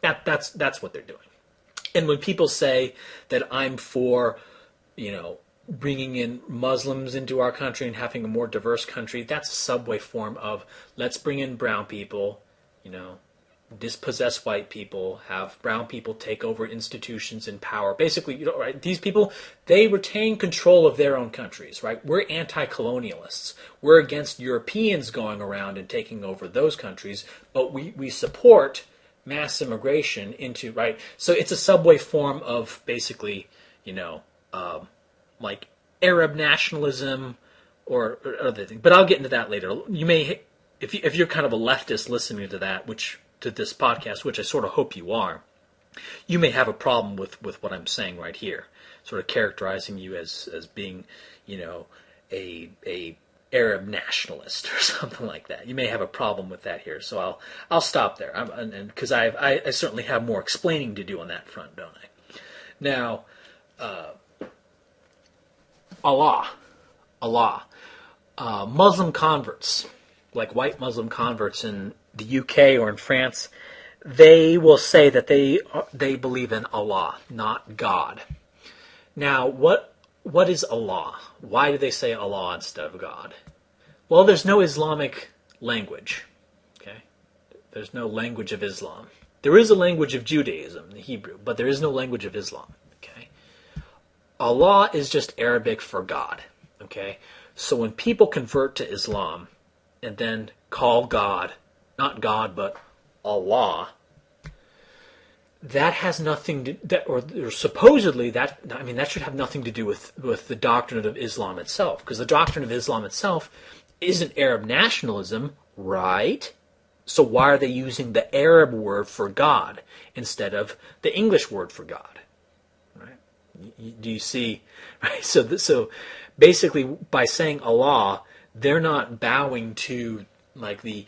That's what they're doing. And when people say that I'm for, bringing in Muslims into our country and having a more diverse country, that's a subway form of let's bring in brown people, dispossess white people, have brown people take over institutions and power. Basically, right? These people, they retain control of their own countries, right? We're anti-colonialists. We're against Europeans going around and taking over those countries, but we support mass immigration into, right? So it's a subway form of basically, like Arab nationalism or other things. But I'll get into that later. You may, if you're kind of a leftist listening to this podcast, which I sort of hope you are, you may have a problem with what I'm saying right here, sort of characterizing you as being, a Arab nationalist or something like that. You may have a problem with that here, so I'll stop there. Because I certainly have more explaining to do on that front, don't I? Now, Allah, Muslim converts, like white Muslim converts in the UK or in France, they will say that they believe in Allah, not God. Now, what is Allah? Why do they say Allah instead of God? Well, there's no Islamic language. Okay, there's no language of Islam. There is a language of Judaism, the Hebrew, but there is no language of Islam. Okay, Allah is just Arabic for God. Okay, so when people convert to Islam and then call God, not God, but Allah, that has nothing to, or supposedly that should have nothing to do with the doctrine of Islam itself, because the doctrine of Islam itself isn't Arab nationalism, right? So why are they using the Arab word for God instead of the English word for God? Right? Do you see? Right. So basically, by saying Allah, they're not bowing to like the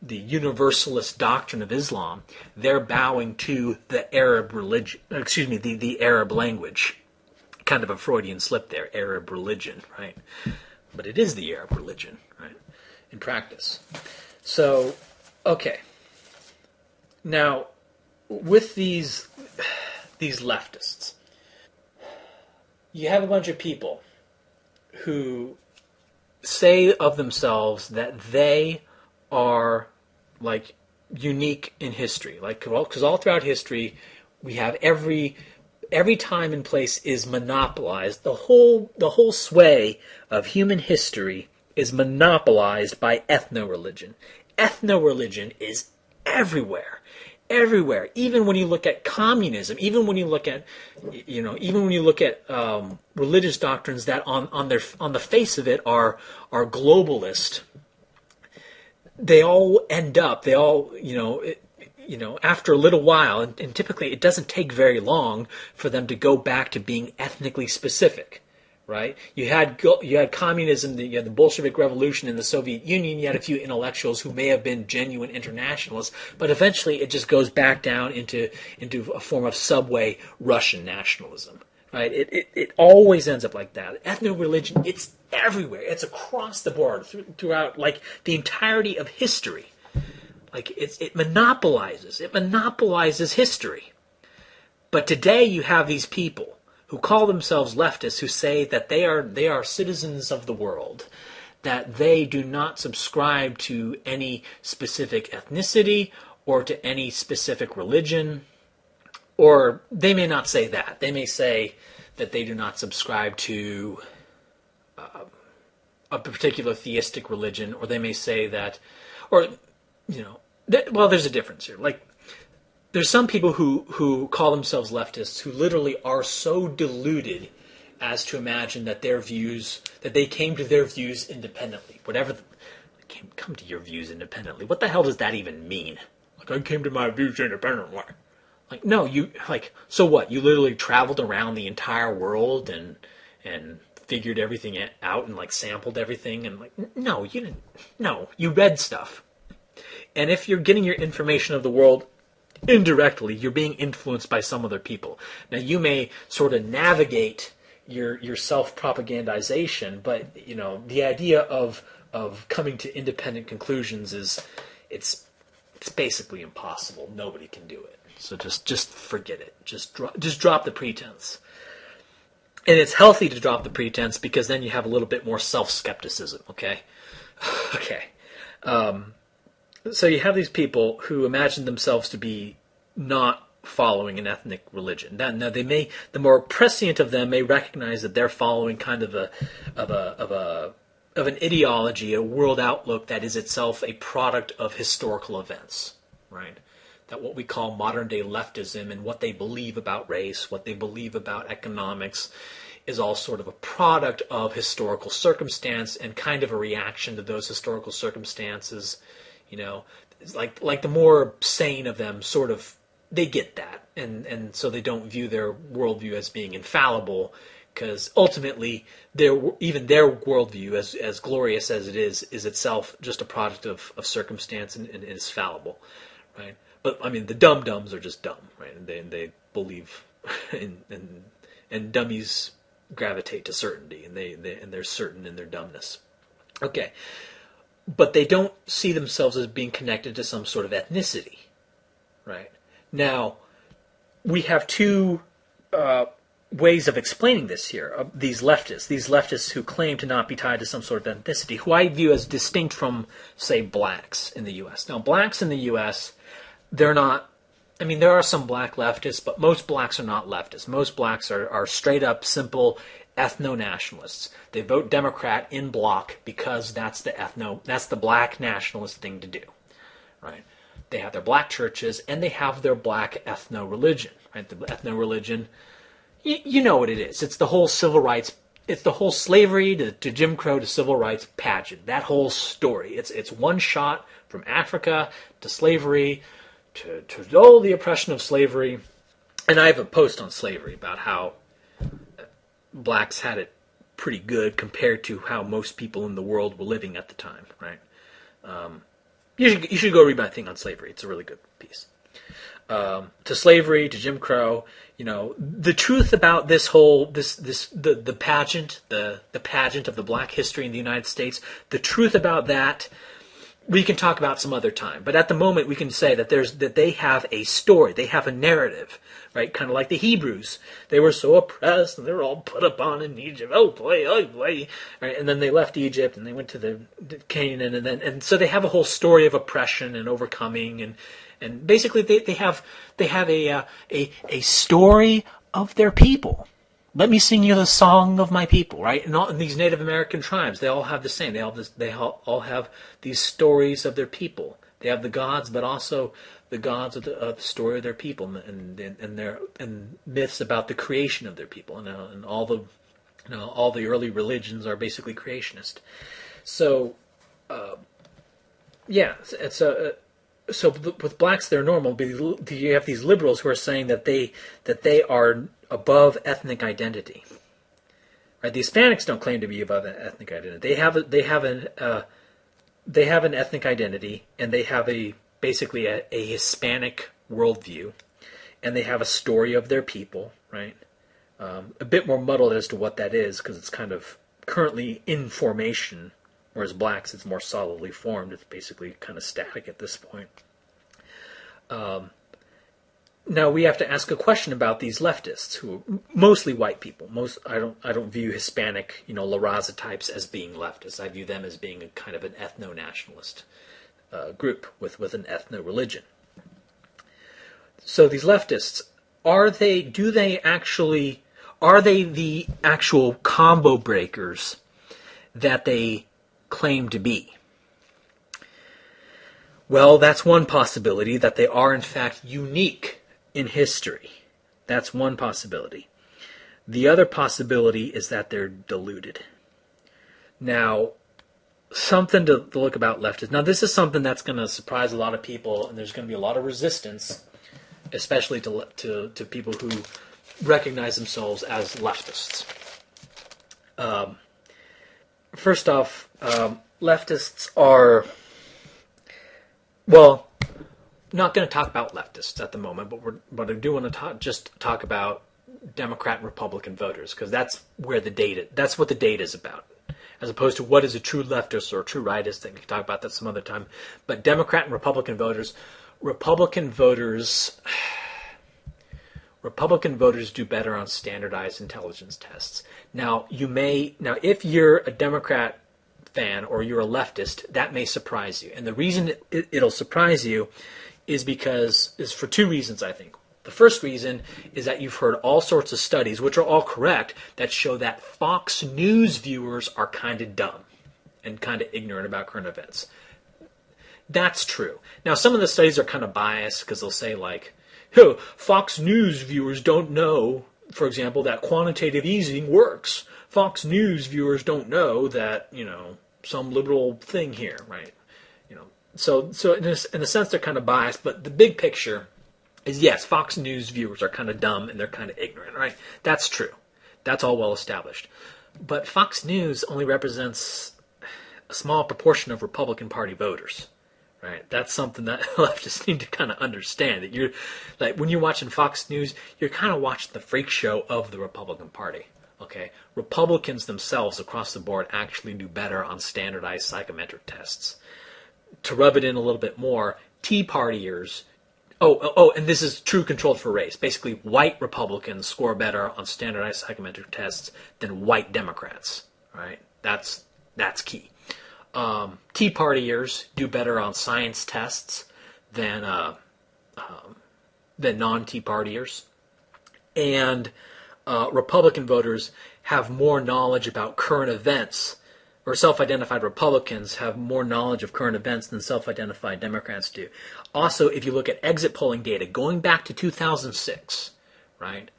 universalist doctrine of Islam. They're bowing to the Arab religion. Excuse me, the Arab language. Kind of a Freudian slip there, Arab religion, right? But it is the Arab religion, right? In practice. So, okay. Now, with these leftists, you have a bunch of people who say of themselves that they are like unique in history, like because all throughout history we have every time and place is monopolized. The whole sway of human history is monopolized by ethno-religion. Ethno-religion is everywhere. Even when you look at communism, even when you look at religious doctrines that on the face of it are globalist, they all after a little while, and typically it doesn't take very long for them to go back to being ethnically specific. Right? You had communism, you had the Bolshevik Revolution in the Soviet Union, you had a few intellectuals who may have been genuine internationalists, but eventually it just goes back down into a form of subway Russian nationalism. Right? It always ends up like that. Ethno-religion, it's everywhere. It's across the board, throughout like the entirety of history. Like it monopolizes history. But today you have these people who call themselves leftists, who say that they are citizens of the world, that they do not subscribe to any specific ethnicity or to any specific religion, or they may not say that. They may say that they do not subscribe to a particular theistic religion, or they may say that, or there's a difference here. Like, there's some people who call themselves leftists who literally are so deluded as to imagine that they came to their views independently. Come to your views independently. What the hell does that even mean? Like, like, I came to my views independently. Like, no, so what? You literally traveled around the entire world and figured everything out and, like, sampled everything and, like, no, you didn't. No, you read stuff. And if you're getting your information of the world indirectly, you're being influenced by some other people. Now, you may sort of navigate your self-propagandization, but, you know, the idea of coming to independent conclusions it's basically impossible. Nobody can do it. So just forget it. Just drop the pretense. And it's healthy to drop the pretense because then you have a little bit more self-skepticism, okay? Okay. So you have these people who imagine themselves to be not following an ethnic religion. Now the more prescient of them may recognize that they're following kind of an ideology, a world outlook that is itself a product of historical events, right? That what we call modern day leftism and what they believe about race, what they believe about economics, is all sort of a product of historical circumstance and kind of a reaction to those historical circumstances. You know, it's like the more sane of them sort of, they get that, and so they don't view their worldview as being infallible, because ultimately even their worldview, as glorious as it is itself just a product of circumstance and is fallible, right? But I mean, the dumb-dumbs are just dumb, right? And they believe and dummies gravitate to certainty, and they're certain in their dumbness. Okay. But they don't see themselves as being connected to some sort of ethnicity, right? Now, we have two ways of explaining this here. These leftists who claim to not be tied to some sort of ethnicity, who I view as distinct from, say, blacks in the U.S. Now, blacks in the U.S., they're not. I mean, there are some black leftists, but most blacks are not leftists. Most blacks are straight up, simple ethno-nationalists. They vote Democrat in bloc because that's the black nationalist thing to do, right? They have their black churches and they have their black ethno-religion, right? The ethno-religion, you know what it is. It's the whole civil rights. It's the whole slavery to Jim Crow to civil rights pageant. That whole story. It's one shot from Africa to slavery to all the oppression of slavery. And I have a post on slavery about how blacks had it pretty good compared to how most people in the world were living at the time, right? You should go read my thing on slavery. It's a really good piece. To slavery, to Jim Crow, you know, the truth about this whole the pageant, the pageant of the black history in the United States, the truth about that we can talk about some other time. But at the moment, we can say that they have a story, they have a narrative, right? Kind of like the Hebrews. They were so oppressed, and they were all put upon in Egypt. Oh boy. Right? And then they left Egypt, and they went to the Canaan, and so they have a whole story of oppression and overcoming, and basically they have a story of their people. Let me sing you the song of my people, right? And these Native American tribes, they all have the same. They all have these stories of their people. They have the gods, but also the gods of the story of their people, and myths about the creation of their people, and all the early religions are basically creationist. So, so with blacks they're normal, but you have these liberals who are saying that they are above ethnic identity. Right? The Hispanics don't claim to be above ethnic identity. They have an ethnic identity, and they have basically a Hispanic worldview, and they have a story of their people. Right? A bit more muddled as to what that is because it's kind of currently in formation. Whereas blacks, it's more solidly formed. It's basically kind of static at this point. Now we have to ask a question about these leftists, who are mostly white people. I don't view Hispanic, La Raza types as being leftists. I view them as being a kind of an ethno-nationalist group with an ethno-religion. So these leftists, are they the actual combo breakers that they claim to be? Well, that's one possibility, that they are in fact unique in history. That's one possibility. The other possibility is that they're deluded. Now, something to look about leftists. Now, this is something that's going to surprise a lot of people, and there's going to be a lot of resistance, especially to people who recognize themselves as leftists. First off, leftists are, well, not going to talk about leftists at the moment, but I do want to just talk about Democrat and Republican voters, because that's what the data is about, as opposed to what is a true leftist or a true rightist. I can talk about that some other time. But Democrat and Republican voters do better on standardized intelligence tests. Now, if you're a Democrat fan or you're a leftist, that may surprise you. And the reason it'll surprise you is for two reasons, I think. The first reason is that you've heard all sorts of studies, which are all correct, that show that Fox News viewers are kind of dumb and kind of ignorant about current events. That's true. Now, some of the studies are kind of biased because they'll say, like, Fox News viewers don't know, for example, that quantitative easing works. Fox News viewers don't know that, some liberal thing here, right? So in a sense, they're kind of biased, but the big picture is, yes, Fox News viewers are kind of dumb and they're kind of ignorant, right? That's true. That's all well established. But Fox News only represents a small proportion of Republican Party voters, right? That's something that leftists need to kind of understand. That you're, like, when you're watching Fox News, you're kind of watching the freak show of the Republican Party, okay? Republicans themselves across the board actually do better on standardized psychometric tests. To rub it in a little bit more, Tea Partiers, and this is true controlled for race. Basically, white Republicans score better on standardized psychometric tests than white Democrats, right? That's key. Tea Partiers do better on science tests than non-Tea Partiers. And Republican voters have more knowledge about current events, or self-identified Republicans have more knowledge of current events than self-identified Democrats do. Also, if you look at exit polling data going back to 2006, right,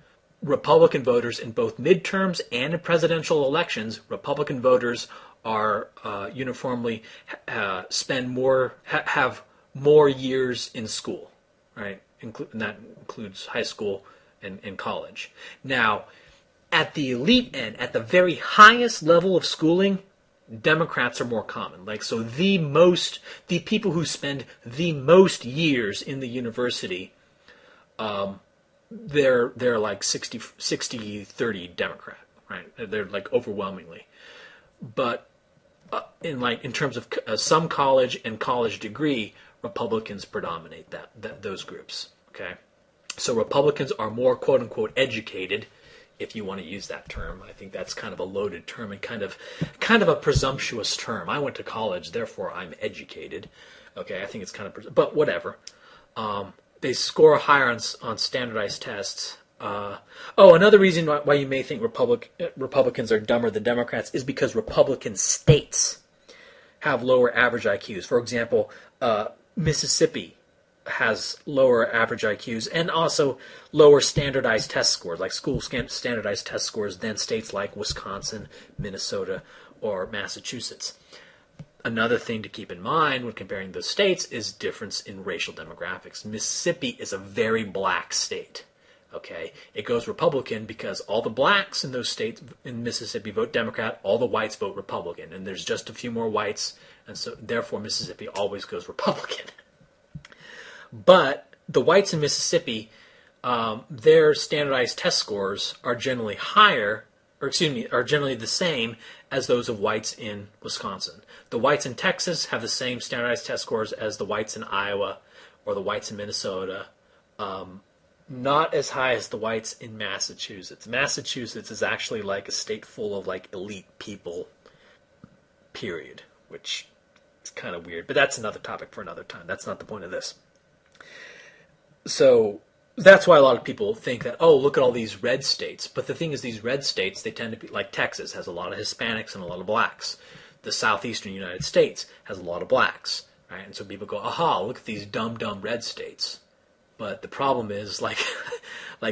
Republican voters in both midterms and in presidential elections, Republican voters are uniformly have more years in school, right? And that includes high school and college. Now, at the elite end, at the very highest level of schooling, Democrats are more common. Like, so the people who spend the most years in the university, they're like 60-30 Democrat, right? They're like overwhelmingly. But in terms of some college and college degree, Republicans predominate those groups. Okay, so Republicans are more quote unquote educated, if you want to use that term. I think that's kind of a loaded term and kind of a presumptuous term. I went to college, therefore I'm educated. Okay, I think it's kind of, but whatever. They score higher on standardized tests. Another reason why you may think Republicans are dumber than Democrats is because Republican states have lower average IQs. For example, Mississippi has lower average IQs and also lower standardized test scores, like school standardized test scores, than states like Wisconsin, Minnesota, or Massachusetts. Another thing to keep in mind when comparing those states is difference in racial demographics. Mississippi is a very black state. Okay, it goes Republican because all the blacks in those states in Mississippi vote Democrat, all the whites vote Republican, and there's just a few more whites, and so therefore Mississippi always goes Republican. But the whites in Mississippi, their standardized test scores are generally are generally the same as those of whites in Wisconsin. The whites in Texas have the same standardized test scores as the whites in Iowa or the whites in Minnesota. Not as high as the whites in Massachusetts. Massachusetts is actually like a state full of like elite people, period, which is kind of weird. But that's another topic for another time. That's not the point of this. So that's why a lot of people think that, look at all these red states. But the thing is, these red states, they tend to be, like Texas has a lot of Hispanics and a lot of blacks. The southeastern United States has a lot of blacks, right? And so people go, look at these dumb red states. But the problem is, like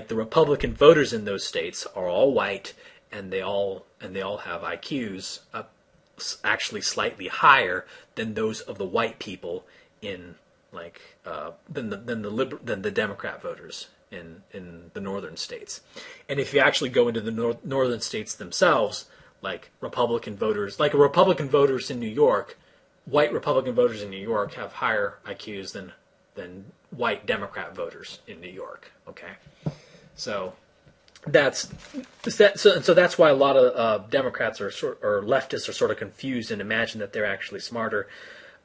the Republican voters in those states are all white, and they all have IQs actually slightly higher than those of the white people in than the Democrat voters in the northern states. And if you actually go into the northern states themselves, like Republican voters in New York, white Republican voters in New York have higher IQs than white Democrat voters in New York. Okay, so that's why a lot of Democrats or leftists are sort of confused and imagine that they're actually smarter.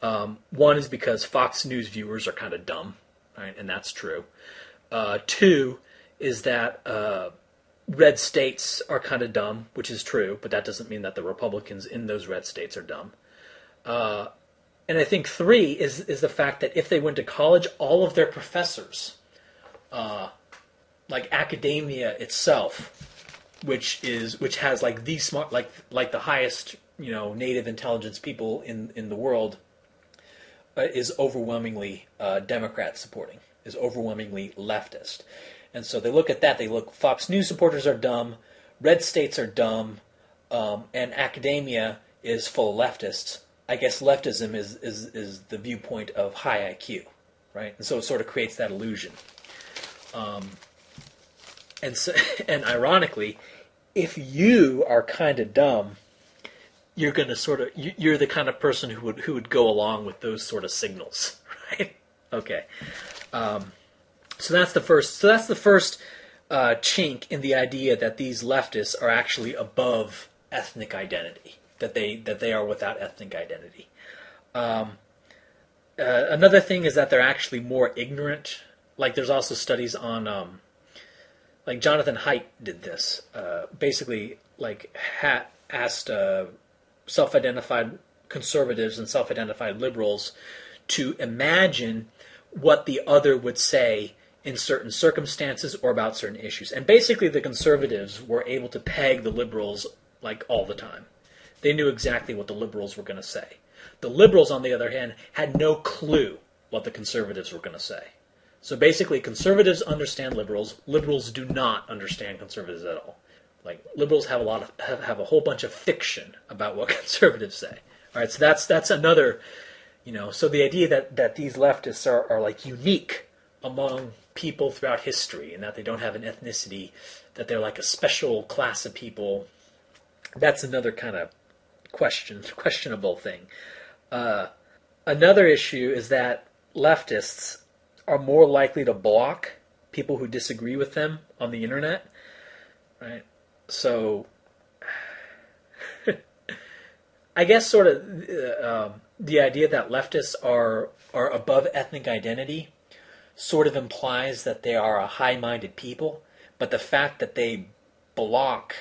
One is because Fox News viewers are kind of dumb, right? And that's true. Two is that red states are kind of dumb, which is true, but that doesn't mean that the Republicans in those red states are dumb. And I think three is the fact that if they went to college, all of their professors, like academia itself, which has like the smart, like the highest, native intelligence people in the world, is overwhelmingly Democrat supporting, is overwhelmingly leftist. And so they look at that, Fox News supporters are dumb, red states are dumb, and academia is full of leftists. I guess leftism is the viewpoint of high IQ, right? And so it sort of creates that illusion. And ironically, if you are kind of dumb, you're going to you're the kind of person who would go along with those sort of signals, right? Okay. So that's the first chink in the idea that these leftists are actually above ethnic identity, that they are without ethnic identity. Another thing is that they're actually more ignorant. Like there's also studies on, like Jonathan Haidt did this. Basically, asked self-identified conservatives and self-identified liberals to imagine what the other would say in certain circumstances or about certain issues. And basically the conservatives were able to peg the liberals like all the time. They knew exactly what the liberals were going to say. The liberals, on the other hand, had no clue what the conservatives were going to say. So basically conservatives understand liberals. Liberals do not understand conservatives at all. Like liberals have have a whole bunch of fiction about what conservatives say. All right, so that's another, so the idea that these leftists are like unique among people throughout history and that they don't have an ethnicity, that they're like a special class of people, that's another kind of questionable thing. Another issue is that leftists are more likely to block people who disagree with them on the internet, right? So, I guess sort of the idea that leftists are above ethnic identity sort of implies that they are a high-minded people, but the fact that they block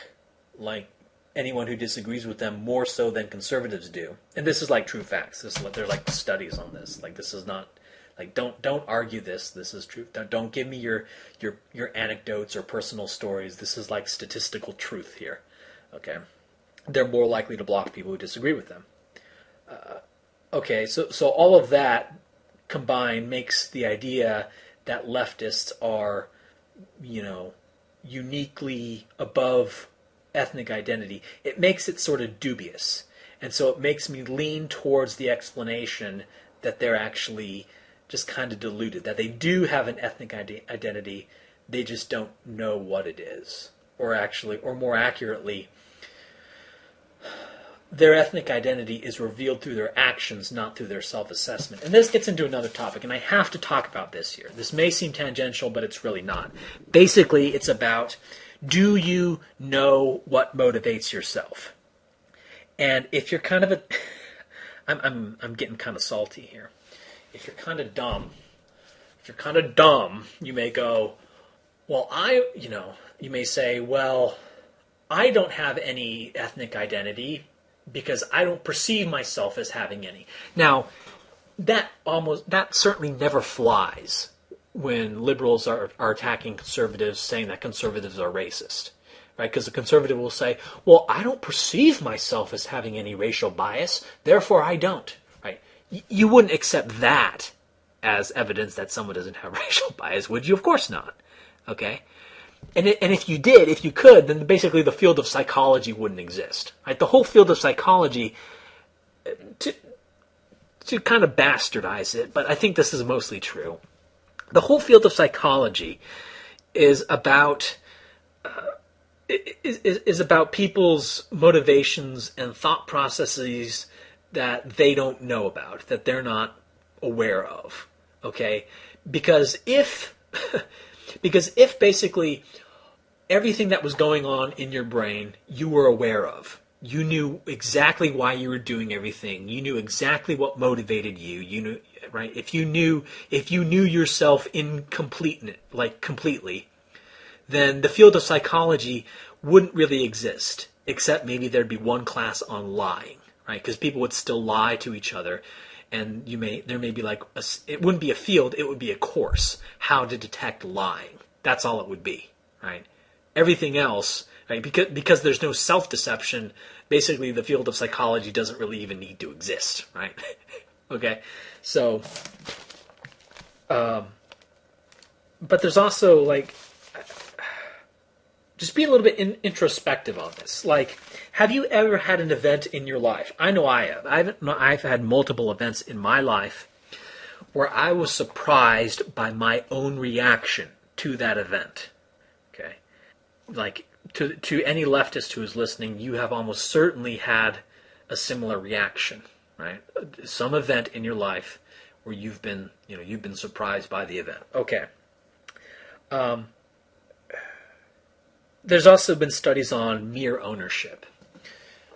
like anyone who disagrees with them more so than conservatives do, and this is like true facts. There's like studies on this. Like this is not like don't argue this. This is truth. Don't give me your anecdotes or personal stories. This is like statistical truth here. Okay, they're more likely to block people who disagree with them. Okay, so all of that combined makes the idea that leftists are, uniquely above ethnic identity, it makes it sort of dubious. And so it makes me lean towards the explanation that they're actually just kind of deluded, that they do have an ethnic identity, they just don't know what it is. Or more accurately, their ethnic identity is revealed through their actions, not through their self-assessment. And this gets into another topic, and I have to talk about this here. This may seem tangential, but it's really not. Basically, it's about, do you know what motivates yourself? And if you're kind of a... I'm getting kind of salty here. If you're kind of dumb, you may go, well, you may say, well, I don't have any ethnic identity because I don't perceive myself as having any. Now, that certainly never flies when liberals are attacking conservatives, saying that conservatives are racist, right? Because the conservative will say, well, I don't perceive myself as having any racial bias, therefore I don't, right? You wouldn't accept that as evidence that someone doesn't have racial bias, would you? Of course not, okay? And if you did, if you could, then basically the field of psychology wouldn't exist, right? The whole field of psychology to kind of bastardize it, but I think this is mostly true. The whole field of psychology is about is about people's motivations and thought processes that they don't know about, that they're not aware of. Okay, because if basically everything that was going on in your brain you were aware of. You knew exactly why you were doing everything. You knew exactly what motivated you. You knew, right? If you knew yourself completely, then the field of psychology wouldn't really exist, except maybe there'd be one class on lying, right? Because people would still lie to each other, and there may be like it wouldn't be a field, it would be a course, how to detect lying. That's all it would be, right? Everything else, right? Because there's no self-deception. Basically, the field of psychology doesn't really even need to exist, right? Okay, so, but there's also like, just be a little bit introspective on this. Like, have you ever had an event in your life? I know I have. I've had multiple events in my life where I was surprised by my own reaction to that event. Okay, like. To any leftist who is listening, you have almost certainly had a similar reaction, right? Some event in your life where you've been surprised by the event. Okay. There's also been studies on mere ownership.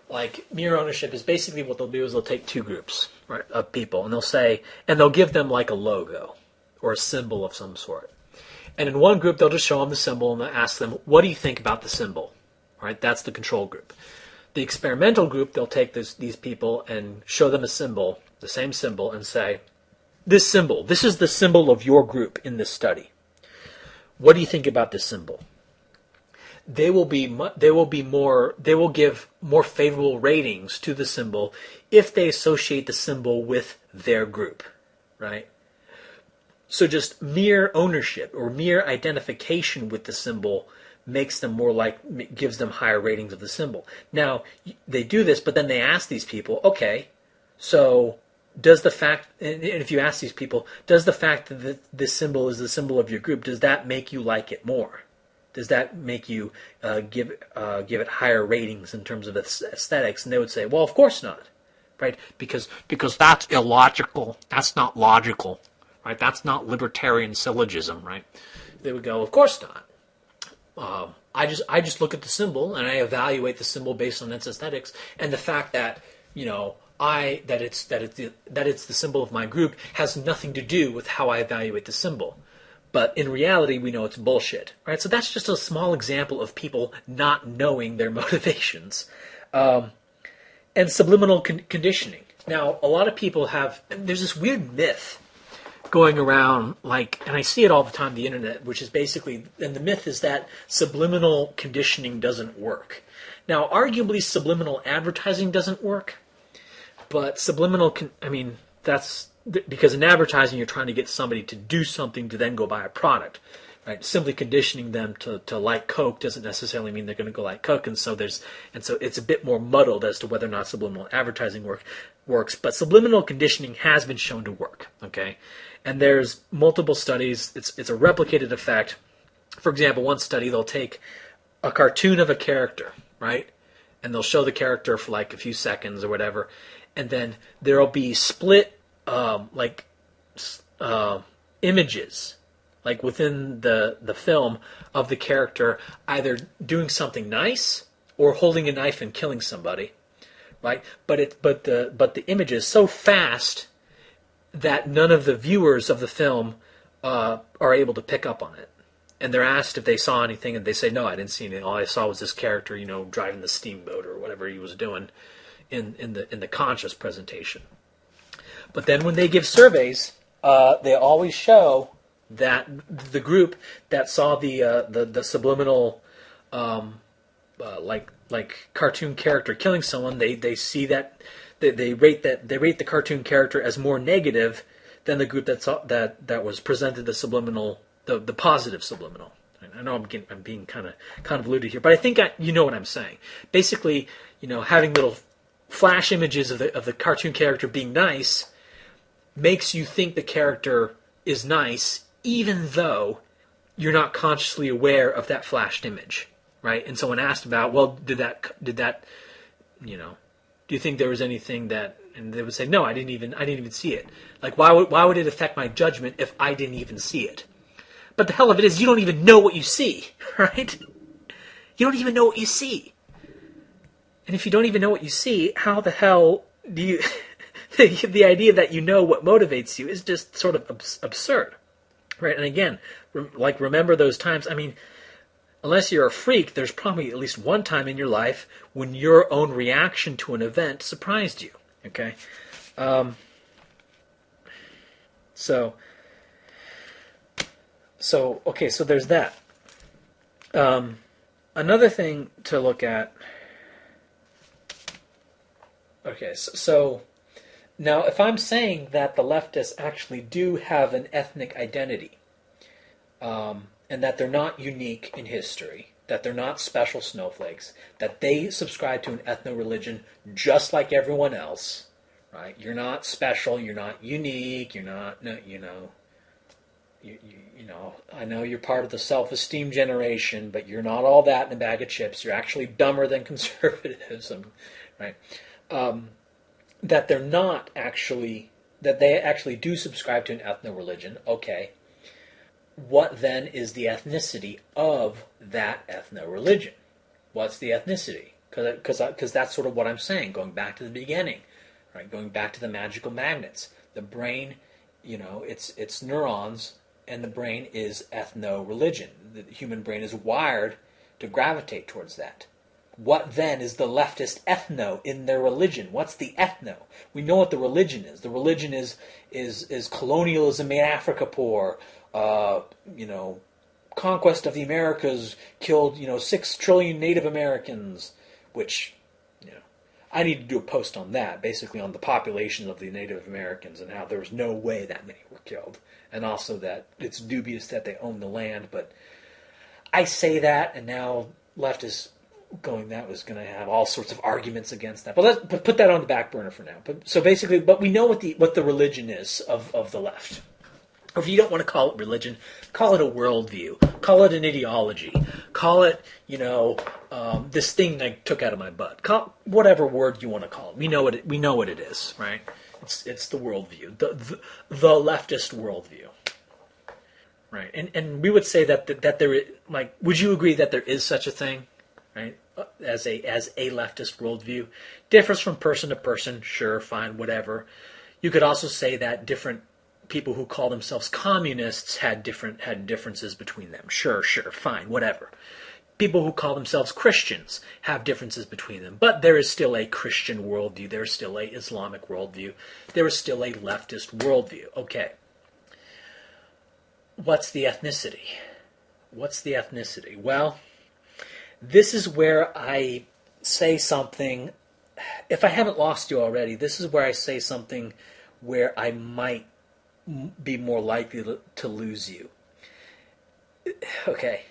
Like, mere ownership is basically what they'll do is they'll take two groups, right, of people, and they'll give them like a logo or a symbol of some sort. And in one group, they'll just show them the symbol and they'll ask them, what do you think about the symbol? Right? That's the control group. The experimental group, they'll take these people and show them a symbol, the same symbol, and say, this is the symbol of your group in this study. What do you think about this symbol? They will give more favorable ratings to the symbol if they associate the symbol with their group, right? So just mere ownership or mere identification with the symbol makes them gives them higher ratings of the symbol. Now, they do this, but then they ask these people, okay, so does the fact, and if you ask these people, does the fact that this symbol is the symbol of your group, does that make you like it more? Does that make you give it higher ratings in terms of aesthetics? And they would say, well, of course not, right? Because that's illogical. That's not logical. Right? That's not libertarian syllogism, right? They would go, of course not. I just look at the symbol and I evaluate the symbol based on its aesthetics, and the fact that it's the symbol of my group has nothing to do with how I evaluate the symbol. But in reality, we know it's bullshit, right? So that's just a small example of people not knowing their motivations, and subliminal conditioning. Now, a lot of people there's this weird myth going around, and I see it all the time on the internet, which is basically, and the myth is that subliminal conditioning doesn't work. Now, arguably, subliminal advertising doesn't work, but that's because in advertising, you're trying to get somebody to do something to then go buy a product, right? Simply conditioning them to like Coke doesn't necessarily mean they're going to go like Coke, and so it's a bit more muddled as to whether or not subliminal advertising works. But subliminal conditioning has been shown to work, okay? And there's multiple studies. It's a replicated effect. For example, one study, they'll take a cartoon of a character, right? And they'll show the character for like a few seconds or whatever, and then there'll be split images, like within the film, of the character either doing something nice or holding a knife and killing somebody, right? But the image is so fast that none of the viewers of the film are able to pick up on it. And they're asked if they saw anything, and they say, no, I didn't see anything. All I saw was this character, driving the steamboat or whatever he was doing in the conscious presentation. But then when they give surveys, they always show that the group that saw the subliminal like cartoon character killing someone, they see that they rate the cartoon character as more negative than the group that saw that was presented the subliminal, the positive subliminal. I know I'm being kind of convoluted here, but I think you know what I'm saying. Basically, having little flash images of the cartoon character being nice makes you think the character is nice, even though you're not consciously aware of that flashed image, right? And someone asked about, well, did that, do you think there was anything that, and they would say, no, I didn't even see it. Like, why would it affect my judgment if I didn't even see it? But the hell of it is, you don't even know what you see, right? You don't even know what you see. And if you don't even know what you see, how the hell do you... the idea that you know what motivates you is just sort of absurd, right? And again, remember those times. I mean, unless you're a freak, there's probably at least one time in your life when your own reaction to an event surprised you, okay? So there's that. Another thing to look at. Okay, so now if I'm saying that the leftists actually do have an ethnic identity, and that they're not unique in history, that they're not special snowflakes, that they subscribe to an ethno-religion just like everyone else, right? You're not special, you're not unique, you're not, I know you're part of the self-esteem generation, but you're not all that in a bag of chips. You're actually dumber than conservatism, right? That they're not actually, that they actually do subscribe to an ethno-religion, okay. What then is the ethnicity of that ethno-religion? What's the ethnicity? Because that's sort of what I'm saying, going back to the beginning, right? Going back to the magical magnets. The brain, it's neurons, and the brain is ethno-religion. The human brain is wired to gravitate towards that. What then is the leftist ethno in their religion? What's the ethno? We know what the religion is. The religion is colonialism made Africa poor. Conquest of the Americas killed 6 trillion Native Americans, which I need to do a post on that, basically on the population of the Native Americans and how there was no way that many were killed, and also that it's dubious that they own the land. But I say that, and now leftists that was going to have all sorts of arguments against that. But let's put that on the back burner for now. But we know what the religion is of the left. Or if you don't want to call it religion, call it a worldview. Call it an ideology. Call it, this thing I took out of my butt. Call whatever word you want to call it. We know what it is, right? It's the worldview, the leftist worldview, right? And we would say that there is, would you agree that there is such a thing? Right, as a leftist worldview, differs from person to person. Sure, fine, whatever. You could also say that different people who call themselves communists had differences between them. Sure, fine, whatever. People who call themselves Christians have differences between them, but there is still a Christian worldview. There is still a Islamic worldview. There is still a leftist worldview. Okay. What's the ethnicity? Well, this is where I say something, if I haven't lost you already, this is where I say something where I might be more likely to lose you. Okay.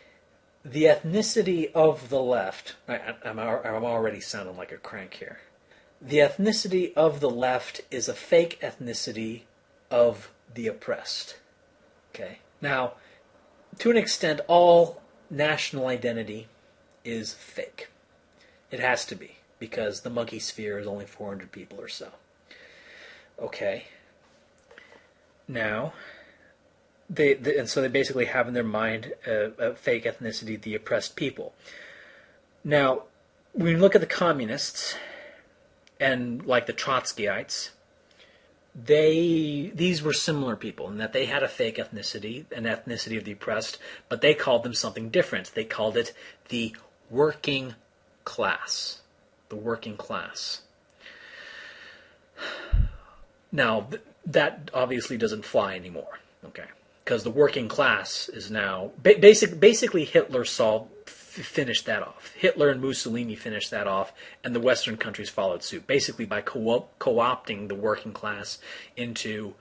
The ethnicity of the left, I'm already sounding like a crank here. The ethnicity of the left is a fake ethnicity of the oppressed. Okay. Now, to an extent, all national identity is fake. It has to be, because the monkey sphere is only 400 people or so. Okay. Now, and so they basically have in their mind a fake ethnicity, the oppressed people. Now, when you look at the communists and like the Trotskyites, these were similar people in that they had a fake ethnicity, an ethnicity of the oppressed, but they called them something different. They called it the working class. The working class. Now, that obviously doesn't fly anymore, okay? Because the working class is now... Basically, Hitler finished that off. Hitler and Mussolini finished that off, and the Western countries followed suit, basically by co-opting the working class into...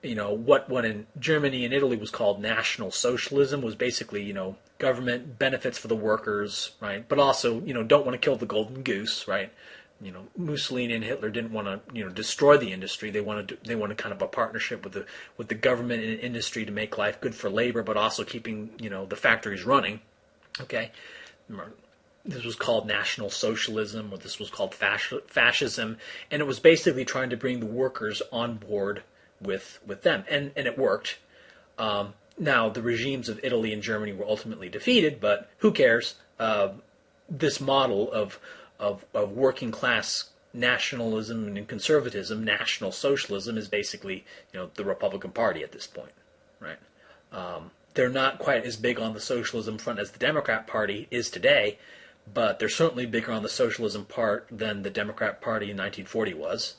what in Germany and Italy was called National Socialism was basically, government benefits for the workers, right? But also, don't want to kill the golden goose, right? Mussolini and Hitler didn't want to destroy the industry. They wanted kind of a partnership with the government and industry to make life good for labor, but also keeping the factories running. Okay, this was called National Socialism, or this was called fascism, and it was basically trying to bring the workers on board with them, and it worked. Now the regimes of Italy and Germany were ultimately defeated, but who cares? This model of working class nationalism and conservatism, National Socialism, is basically the Republican Party at this point, right? They're not quite as big on the socialism front as the Democrat Party is today, but they're certainly bigger on the socialism part than the Democrat Party in 1940 was,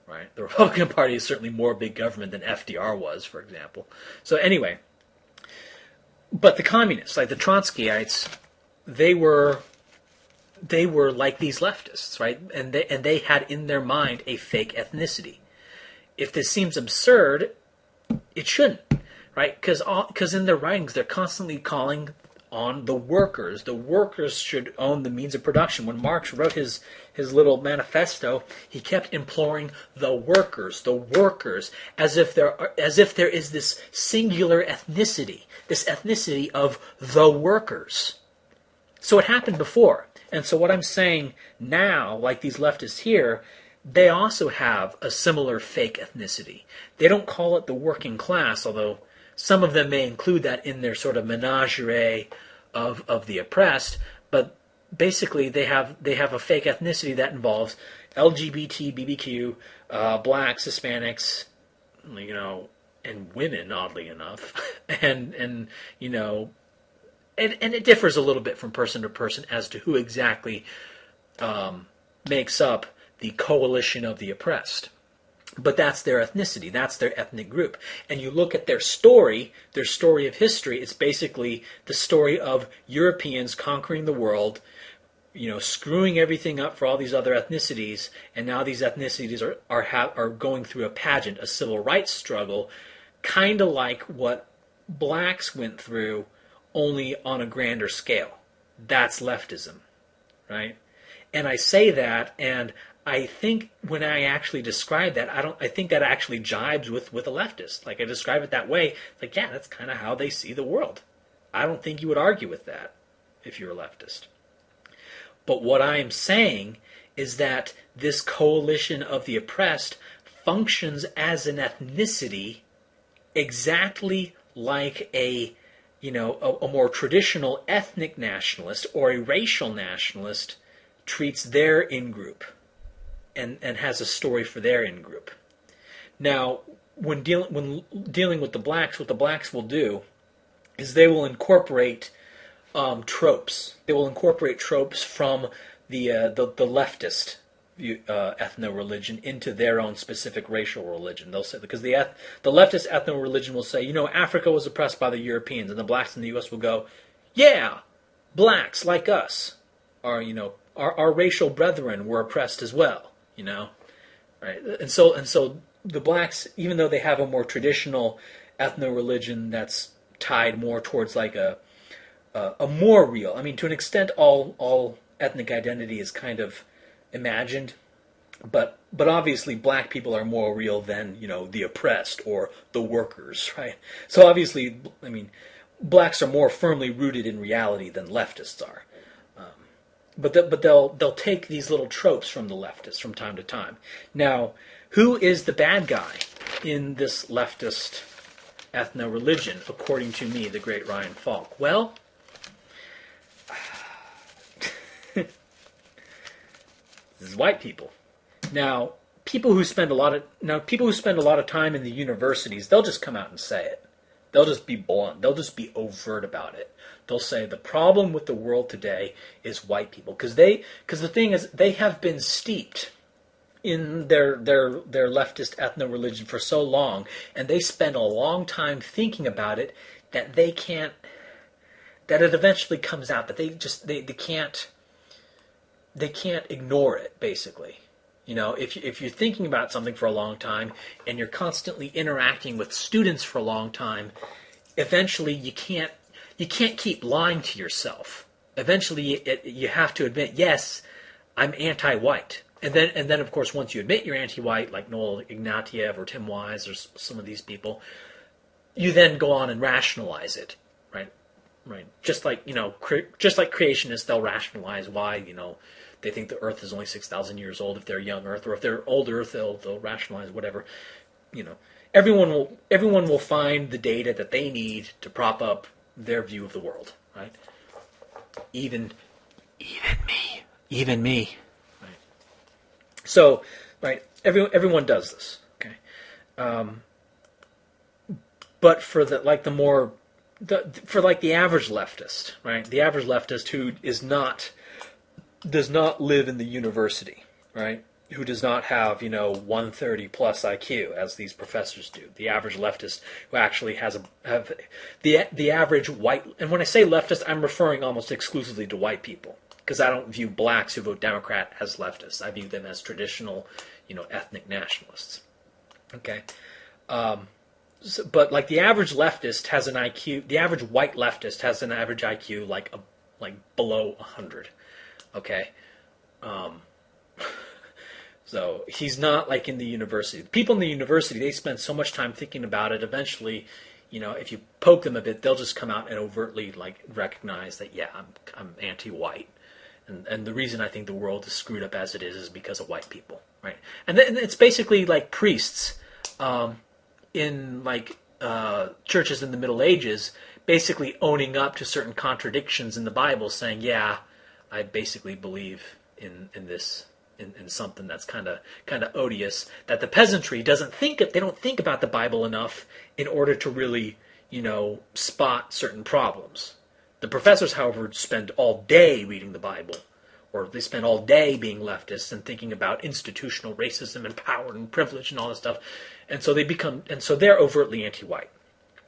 right? The Republican Party is certainly more big government than FDR was, for example. So anyway, but the communists, like the Trotskyites, they were like these leftists, right? And they had in their mind a fake ethnicity. If this seems absurd, it shouldn't, right? Because in their writings, they're constantly calling on the workers. The workers should own the means of production. When Marx wrote his little manifesto, he kept imploring the workers, as if there is this singular ethnicity, this ethnicity of the workers. So it happened before. And so what I'm saying now, like these leftists here, they also have a similar fake ethnicity. They don't call it the working class, although some of them may include that in their sort of menagerie of the oppressed, but basically they have a fake ethnicity that involves LGBT, BBQ, blacks, Hispanics, and women, oddly enough, and it differs a little bit from person to person as to who exactly makes up the coalition of the oppressed. But that's their ethnicity, that's their ethnic group. And you look at their story of history, it's basically the story of Europeans conquering the world, screwing everything up for all these other ethnicities, and now these ethnicities are going through a pageant, a civil rights struggle, kind of like what blacks went through, only on a grander scale. That's leftism, right? And I say that, and I think when I actually describe that, I think that actually jibes with a leftist. Like, I describe it that way, like, yeah, that's kind of how they see the world. I don't think you would argue with that if you're a leftist. But what I'm saying is that this coalition of the oppressed functions as an ethnicity exactly like a more traditional ethnic nationalist or a racial nationalist treats their in-group and has a story for their in-group. Now, when dealing with the blacks, what the blacks will do is they will incorporate tropes. They will incorporate tropes from the leftist ethno-religion into their own specific racial religion. They'll say, because the leftist ethno-religion will say, Africa was oppressed by the Europeans, and the blacks in the U.S. will go, yeah, blacks like us are, our racial brethren were oppressed as well, right? And so the blacks, even though they have a more traditional ethno-religion that's tied more towards like a more real, to an extent, all ethnic identity is kind of imagined, but obviously black people are more real than the oppressed or the workers, right? So obviously, blacks are more firmly rooted in reality than leftists are. But they'll take these little tropes from the leftists from time to time. Now, who is the bad guy in this leftist ethno-religion, according to me, the great Ryan Falk? Well, this is white people. Now, people who spend a lot of time in the universities, they'll just come out and say it. They'll just be blunt. They'll just be overt about it. They'll say the problem with the world today is white people, because the thing is, they have been steeped in their leftist ethno-religion for so long, and they spend a long time thinking about it, that they can't, that it eventually comes out, that they can't ignore it, basically. If you're thinking about something for a long time and you're constantly interacting with students for a long time, eventually you can't keep lying to yourself. Eventually you have to admit, yes, I'm anti-white, And then of course, once you admit you're anti-white, like Noel Ignatieff or Tim Wise or some of these people, you then go on and rationalize it, right? Right. Just like creationists, they'll rationalize why they think the Earth is only 6,000 years old if they're young Earth, or if they're old Earth, they'll rationalize whatever. Everyone will find the data that they need to prop up their view of the world, right? Even me. Right. So, right, everyone does this, okay. But for the average leftist, right? The average leftist who does not live in the university, right? Who does not have 130 plus IQ as these professors do. The average leftist who actually have the average white, and when I say leftist, I'm referring almost exclusively to white people, because I don't view blacks who vote Democrat as leftists. I view them as traditional, ethnic nationalists. Okay. But like the average leftist has an IQ. The average white leftist has an average IQ like below 100. Okay, so he's not like in the university. People in the university, they spend so much time thinking about it. Eventually, if you poke them a bit, they'll just come out and overtly recognize that I'm anti-white, and the reason I think the world is screwed up as it is because of white people, right? And then it's basically like priests. In churches in the Middle Ages, basically owning up to certain contradictions in the Bible, saying, "Yeah, I basically believe in something that's kind of odious." That the peasantry they don't think about the Bible enough in order to really spot certain problems. The professors, however, spend all day reading the Bible, or they spend all day being leftists and thinking about institutional racism and power and privilege and all this stuff. And so they're overtly anti-white.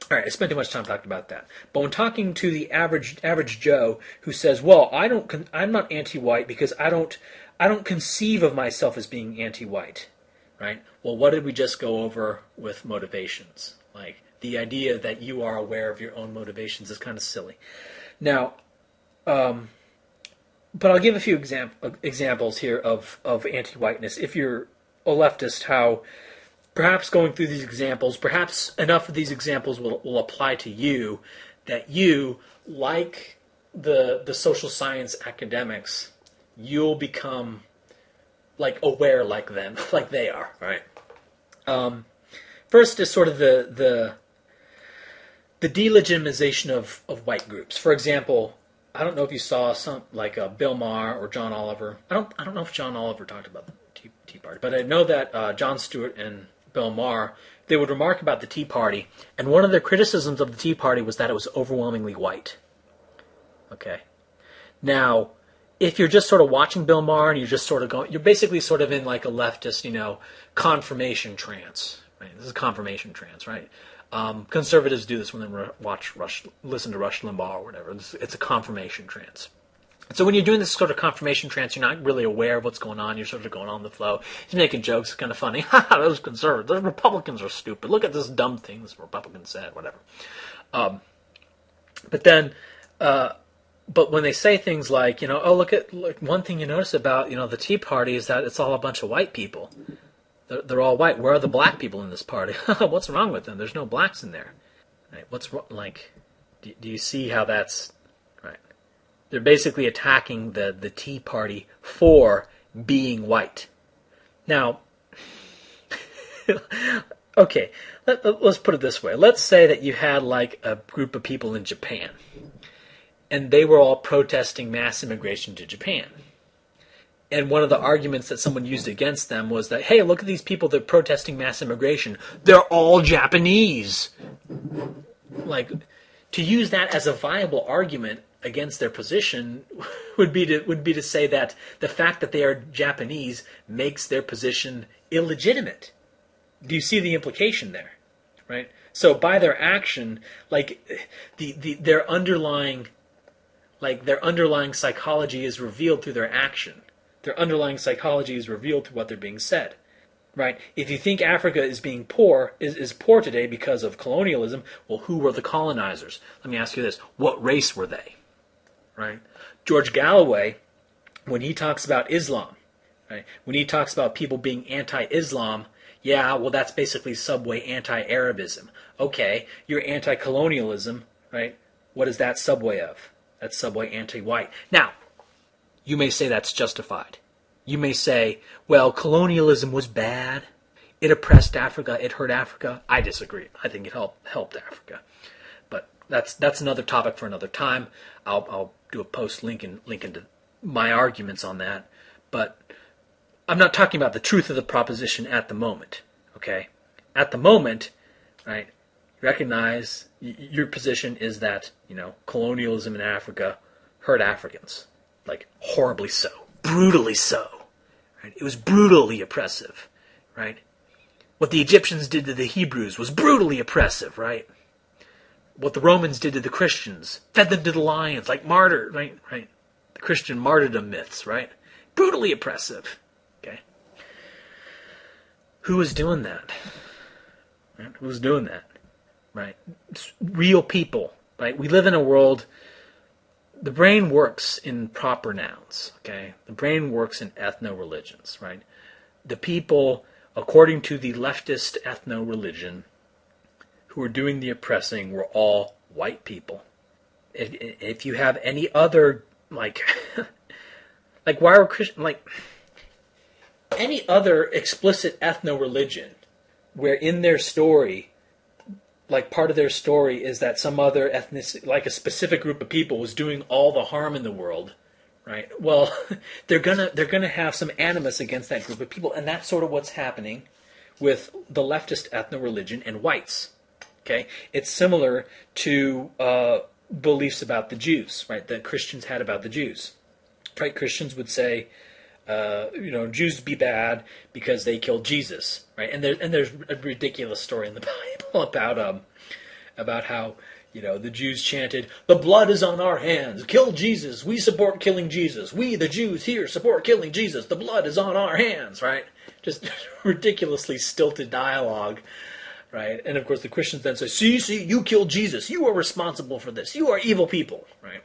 All right, I spent too much time talking about that. But when talking to the average Joe who says, "Well, I'm not anti-white because I don't conceive of myself as being anti-white," right? Well, what did we just go over with motivations? Like the idea that you are aware of your own motivations is kind of silly. Now, but I'll give a few examples here of anti-whiteness. If you're a leftist, how perhaps going through these examples, perhaps enough of these examples will apply to you that you, like the social science academics, you'll become aware like them, like they are, right? First is sort of the delegitimization of white groups. For example, I don't know if you saw some Bill Maher or John Oliver. I don't know if John Oliver talked about the Tea Party, but I know that Jon Stewart and Bill Maher, they would remark about the Tea Party, and one of their criticisms of the Tea Party was that it was overwhelmingly white. Okay. Now, if you're just sort of watching Bill Maher and you're just sort of you're basically sort of in like a leftist, confirmation trance. Right? This is confirmation trance, right? Conservatives do this when they listen to Rush Limbaugh or whatever. It's a confirmation trance. So when you're doing this sort of confirmation trance, you're not really aware of what's going on. You're sort of going on the flow. He's making jokes. It's kind of funny. Those conservatives, those Republicans are stupid. Look at this dumb thing this Republican said, whatever. But when they say things like, look, one thing you notice about, the Tea Party is that it's all a bunch of white people. They're all white. Where are the black people in this party? What's wrong with them? There's no blacks in there. Right? What's wrong? Do you see how that's right? They're basically attacking the Tea Party for being white. Now, okay, let's put it this way. Let's say that you had a group of people in Japan, and they were all protesting mass immigration to Japan. And one of the arguments that someone used against them was that, hey, look at these people that are protesting mass immigration. They're all Japanese. To use that as a viable argument against their position would be to say that the fact that they are Japanese makes their position illegitimate. Do you see the implication there? Right? So by their action, their underlying psychology is revealed through their action. Their underlying psychology is revealed through what they're being said, right? If you think Africa is being poor, is poor today because of colonialism, well, who were the colonizers? Let me ask you this. What race were they, right? George Galloway, when he talks about Islam, Right? When he talks about people being anti-Islam, yeah, well, that's basically subway anti-Arabism. Okay, you're anti-colonialism, right? What is that subway of? That's subway anti-white. Now, you may say that's justified. You may say, well, colonialism was bad. It oppressed Africa. It hurt Africa. I disagree. I think it helped Africa. But that's another topic for another time. I'll do a post linking to my arguments on that. But I'm not talking about the truth of the proposition at the moment. Okay? At the moment, right, recognize your position is that, colonialism in Africa hurt Africans. Like, horribly so. Brutally so. Right? It was brutally oppressive. Right? What the Egyptians did to the Hebrews was brutally oppressive, right? What the Romans did to the Christians, fed them to the lions, like martyr, right? The Christian martyrdom myths, right? Brutally oppressive. Okay. Who was doing that? Right? Who was doing that? Right? It's real people, right? We live in a world. The brain works in proper nouns. Okay. The brain works in ethno-religions, right? The people, according to the leftist ethno-religion, who are doing the oppressing were all white people. If you have any other, like why are Christian, any other explicit ethno-religion, where in their story, part of their story is that some other ethnicity, like a specific group of people, was doing all the harm in the world, right? Well, they're gonna have some animus against that group of people, and that's sort of what's happening with the leftist ethno-religion and whites. Okay, it's similar to beliefs about the Jews, right? That Christians had about the Jews, right? Christians would say, Jews be bad because they killed Jesus, right? And there's a ridiculous story in the Bible about how the Jews chanted, "The blood is on our hands. Kill Jesus. We support killing Jesus. We, the Jews here, support killing Jesus. The blood is on our hands," right? Just ridiculously stilted dialogue, right? And of course the Christians then say, see, you killed Jesus. You are responsible for this. You are evil people, right?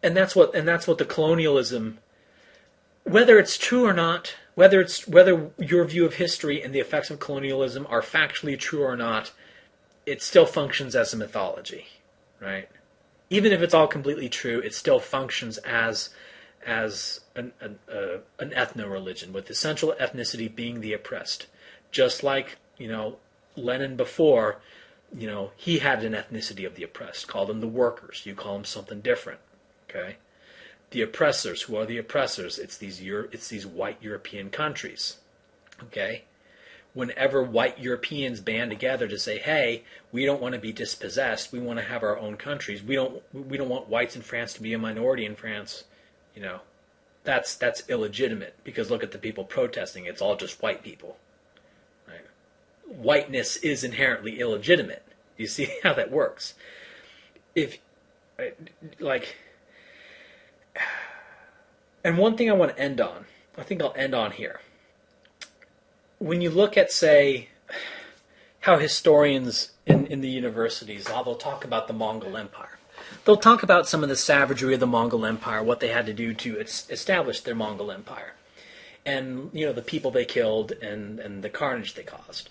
And that's what the colonialism, whether it's true or not, whether your view of history and the effects of colonialism are factually true or not, it still functions as a mythology, right? Even if it's all completely true, it still functions as an ethno-religion, with the central ethnicity being the oppressed. Just like, Lenin before, he had an ethnicity of the oppressed, called them the workers. You call them something different, okay? The oppressors, who are the oppressors? It's these white European countries, okay? Whenever white Europeans band together to say, hey, we don't want to be dispossessed, we want to have our own countries, we don't want whites in France to be a minority in France, that's illegitimate, because look at the people protesting, it's all just white people. Right? Whiteness is inherently illegitimate. You see how that works? And one thing I want to end on, I think I'll end on here. When you look at, say, how historians in the universities, how they'll talk about the Mongol Empire. They'll talk about some of the savagery of the Mongol Empire, what they had to do to establish their Mongol Empire. And, the people they killed and the carnage they caused.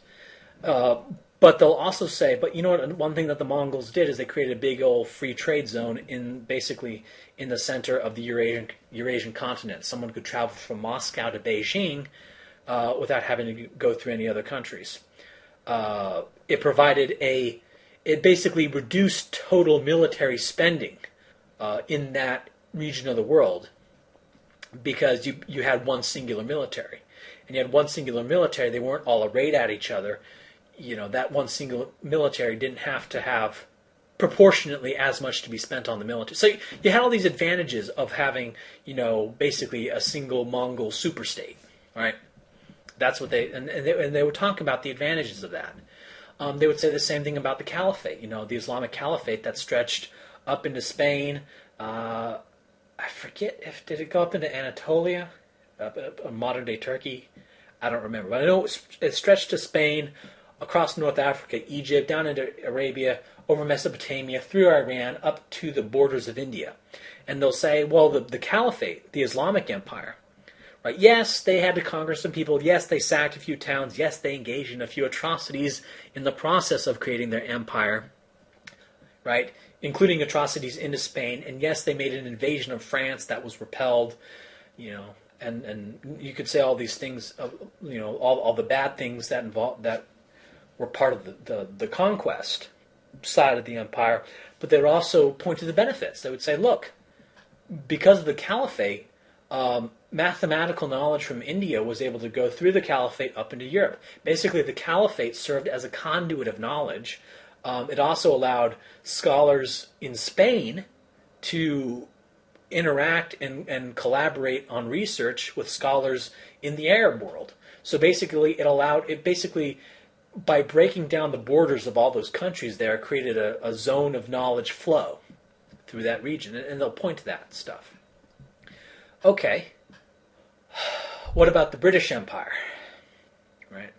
But they'll also say, but you know what, one thing that the Mongols did is they created a big old free trade zone basically in the center of the Eurasian continent. Someone could travel from Moscow to Beijing without having to go through any other countries. It basically reduced total military spending in that region of the world, because you had one singular military. And you had one singular military, they weren't all arrayed at each other. That one single military didn't have to have proportionately as much to be spent on the military. So you had all these advantages of having, basically a single Mongol superstate, right? That's what they would talk about the advantages of that. They would say the same thing about the caliphate, the Islamic caliphate that stretched up into Spain. I forget did it go up into Anatolia, modern day Turkey? I don't remember, but I know it stretched to Spain, across North Africa, Egypt, down into Arabia, over Mesopotamia, through Iran, up to the borders of India. And they'll say, well, the Caliphate, the Islamic Empire, right? Yes, they had to conquer some people. Yes, they sacked a few towns. Yes, they engaged in a few atrocities in the process of creating their empire, right? Including atrocities into Spain. And yes, they made an invasion of France that was repelled, and you could say all these things, all the bad things that were part of the conquest side of the empire. But they would also point to the benefits. They would say, look, because of the Caliphate, mathematical knowledge from India was able to go through the Caliphate up into Europe. Basically, the Caliphate served as a conduit of knowledge. It also allowed scholars in Spain to interact and collaborate on research with scholars in the Arab world. So basically, by breaking down the borders of all those countries there, created a zone of knowledge flow through that region. And they'll point to that stuff. Okay. What about the British Empire? Right?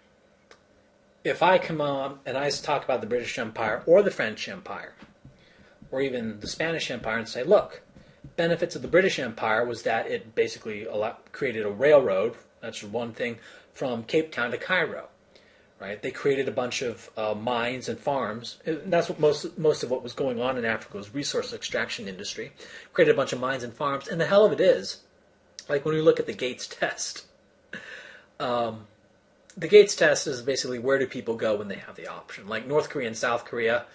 If I come on and I talk about the British Empire or the French Empire or even the Spanish Empire and say, look, benefits of the British Empire was that it basically created a railroad, that's one thing, from Cape Town to Cairo. Right? They created a bunch of mines and farms. That's what most of what was going on in Africa was resource extraction industry. Created a bunch of mines and farms. And the hell of it is, like when we look at the Gates test, the Gates test is basically where do people go when they have the option. Like North Korea and South Korea,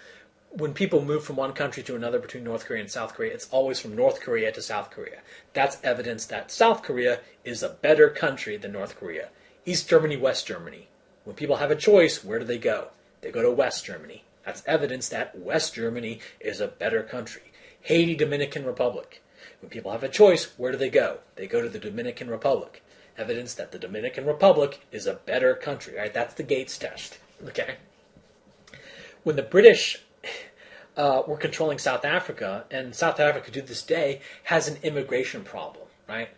when people move from one country to another between North Korea and South Korea, it's always from North Korea to South Korea. That's evidence that South Korea is a better country than North Korea. East Germany, West Germany. When people have a choice, where do they go? They go to West Germany. That's evidence that West Germany is a better country. Haiti, Dominican Republic. When people have a choice, where do they go? They go to the Dominican Republic. Evidence that the Dominican Republic is a better country. Right? That's the Gates test. Okay. When the British were controlling South Africa, and South Africa to this day has an immigration problem, right?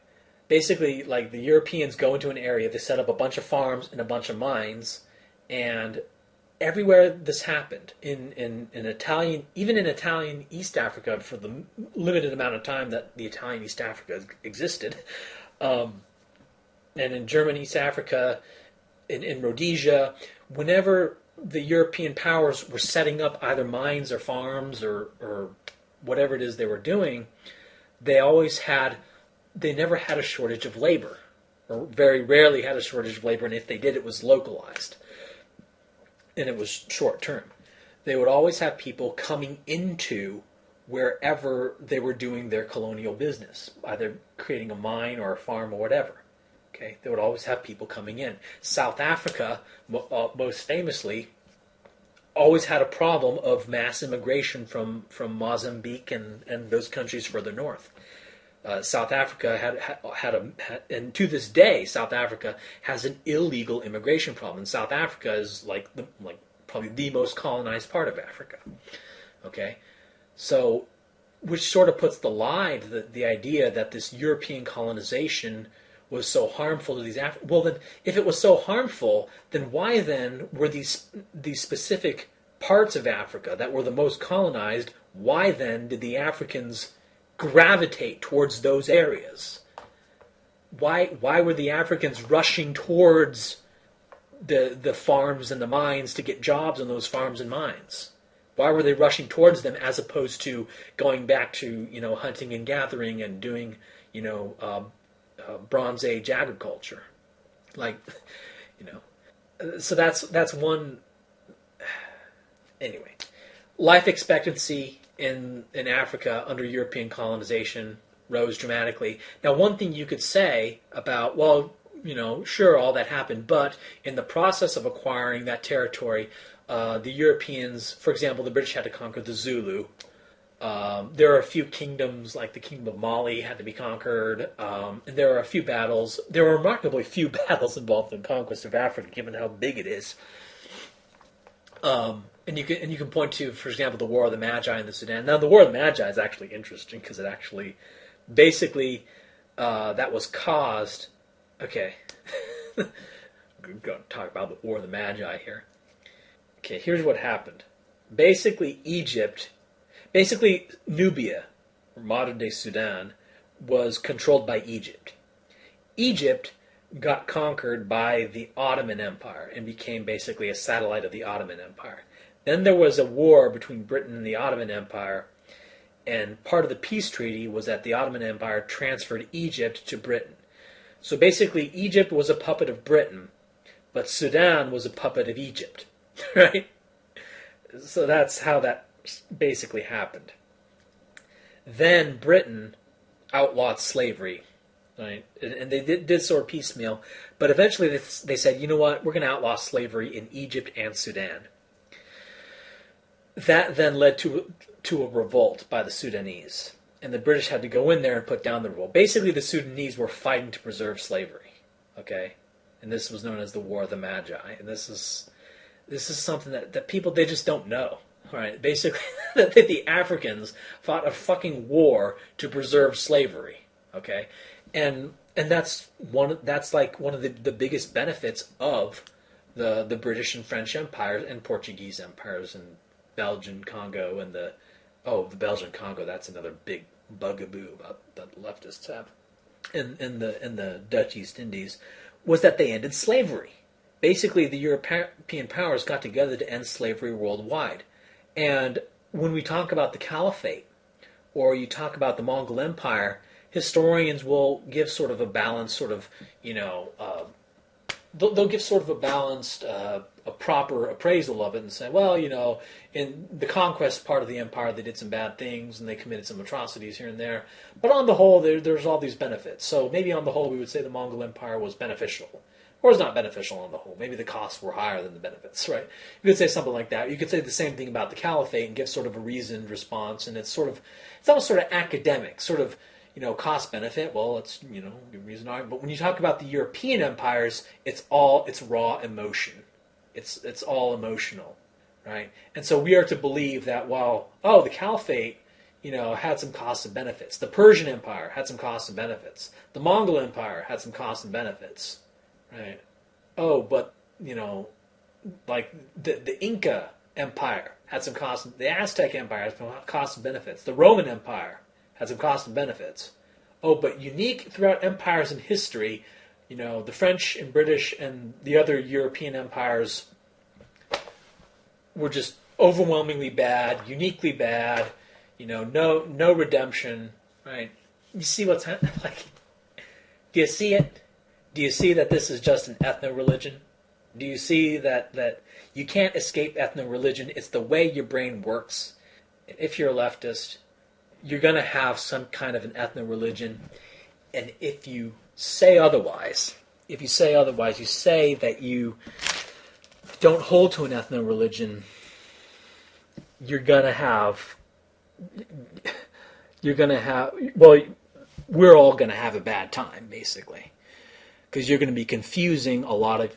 Basically, like the Europeans go into an area, they set up a bunch of farms and a bunch of mines, and everywhere this happened, in Italian, even in Italian East Africa, for the limited amount of time that the Italian East Africa existed, and in German East Africa, in Rhodesia, whenever the European powers were setting up either mines or farms or whatever it is they were doing, they never had a shortage of labor, or very rarely had a shortage of labor, and if they did, it was localized, and it was short term. They would always have people coming into wherever they were doing their colonial business, either creating a mine or a farm or whatever. Okay, they would always have people coming in. South Africa, most famously, always had a problem of mass immigration from Mozambique and those countries further north. South Africa and to this day, South Africa has an illegal immigration problem. And South Africa is probably the most colonized part of Africa. Okay, so which sort of puts the lie to the idea that this European colonization was so harmful to these Africans. Well, then, if it was so harmful, then why then were these specific parts of Africa that were the most colonized? Why then did the Africans gravitate towards those areas? Why were the Africans rushing towards the farms and the mines to get jobs on those farms and mines? Why were they rushing towards them as opposed to going back to hunting and gathering and doing Bronze Age agriculture? So that's one. Anyway, life expectancy in Africa under European colonization rose dramatically. Now, one thing you could say about, sure, all that happened, but in the process of acquiring that territory, the Europeans, for example, the British had to conquer the Zulu. There are a few kingdoms, like the Kingdom of Mali had to be conquered, and there are a few battles. There are remarkably few battles involved in the conquest of Africa, given how big it is. And you can point to, for example, the War of the Magi in the Sudan. Now, the War of the Magi is actually interesting because it actually, basically, that was caused. Okay, I'm going to talk about the War of the Magi here. Okay, here's what happened. Basically, Nubia, or modern-day Sudan, was controlled by Egypt. Egypt got conquered by the Ottoman Empire and became basically a satellite of the Ottoman Empire. Then there was a war between Britain and the Ottoman Empire, and part of the peace treaty was that the Ottoman Empire transferred Egypt to Britain. So basically, Egypt was a puppet of Britain, but Sudan was a puppet of Egypt, right? So that's how that basically happened. Then Britain outlawed slavery, right? And they did sort of piecemeal, but eventually they said, you know what, we're going to outlaw slavery in Egypt and Sudan. That then led to a revolt by the Sudanese, and the British had to go in there and put down the revolt. Basically, the Sudanese were fighting to preserve slavery, okay? And this was known as the War of the Magi, and this is something that people, they just don't know, right? Basically, that the Africans fought a fucking war to preserve slavery, okay? And that's like one of the biggest benefits of the British and French empires and Portuguese empires and Belgian Congo and the Belgian Congo. That's another big bugaboo that leftists have in the Dutch East Indies, was that they ended slavery. Basically, the European powers got together to end slavery worldwide. And when we talk about the Caliphate, or you talk about the Mongol Empire, historians will give sort of a balanced they'll give sort of a balanced, a proper appraisal of it and say, well, in the conquest part of the empire, they did some bad things and they committed some atrocities here and there. But on the whole, there's all these benefits. So maybe on the whole, we would say the Mongol Empire was beneficial. Or is not beneficial on the whole. Maybe the costs were higher than the benefits, right? You could say something like that. You could say the same thing about the Caliphate and give sort of a reasoned response. And it's almost sort of academic, sort of, cost benefit. Well, it's, good reason. But when you talk about the European empires, it's raw emotion. It's all emotional, right? And so we are to believe that the Caliphate, had some costs and benefits. The Persian Empire had some costs and benefits. The Mongol Empire had some costs and benefits. Right. Oh, but, like the Inca Empire had some costs. The Aztec Empire had some costs and benefits. The Roman Empire had some costs and benefits. Oh, but unique throughout empires in history, the French and British and the other European empires were just overwhelmingly bad, uniquely bad, no redemption, right? You see what's happening? Like, do you see it? Do you see that this is just an ethno-religion? Do you see that you can't escape ethno-religion? It's the way your brain works. If you're a leftist, you're going to have some kind of an ethno-religion. And if you say otherwise, you say that you don't hold to an ethno-religion, we're all going to have a bad time, basically. Because you're going to be confusing a lot of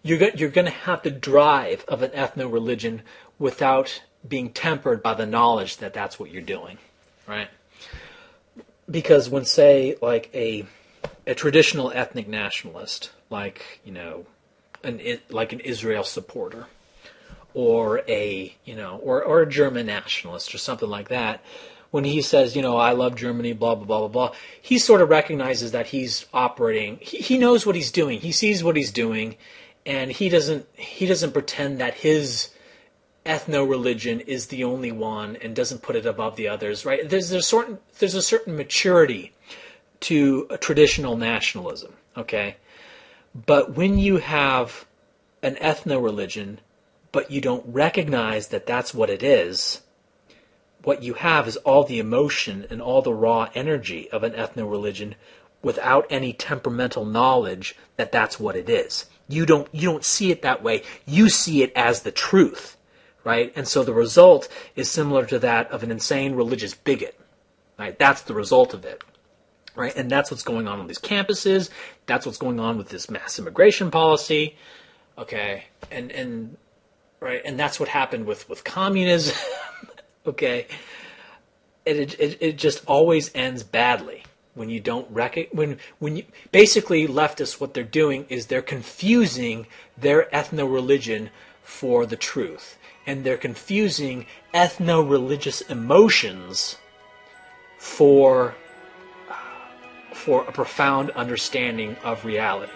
you're going to have the drive of an ethno-religion without being tempered by the knowledge that that's what you're doing, right? Because when, say, like a traditional ethnic nationalist, like an Israel supporter, or a German nationalist or something like that, when he says, I love Germany, blah, blah, blah, blah, blah, he sort of recognizes that he's operating, he knows what he's doing, he sees what he's doing, and he doesn't pretend that his ethno-religion is the only one and doesn't put it above the others, right? There's a certain maturity to a traditional nationalism, okay? But when you have an ethno-religion, but you don't recognize that that's what it is, what you have is all the emotion and all the raw energy of an ethno-religion without any temperamental knowledge that that's what it is. You don't see it that way. You see it as the truth, right? And so the result is similar to that of an insane religious bigot, right? That's the result of it, right? And that's what's going on these campuses. That's what's going on with this mass immigration policy, okay? And right, and that's what happened with communism. Okay, it just always ends badly. when you don't when you basically leftists, what they're doing is they're confusing their ethno-religion for the truth, and they're confusing ethno-religious emotions for a profound understanding of reality.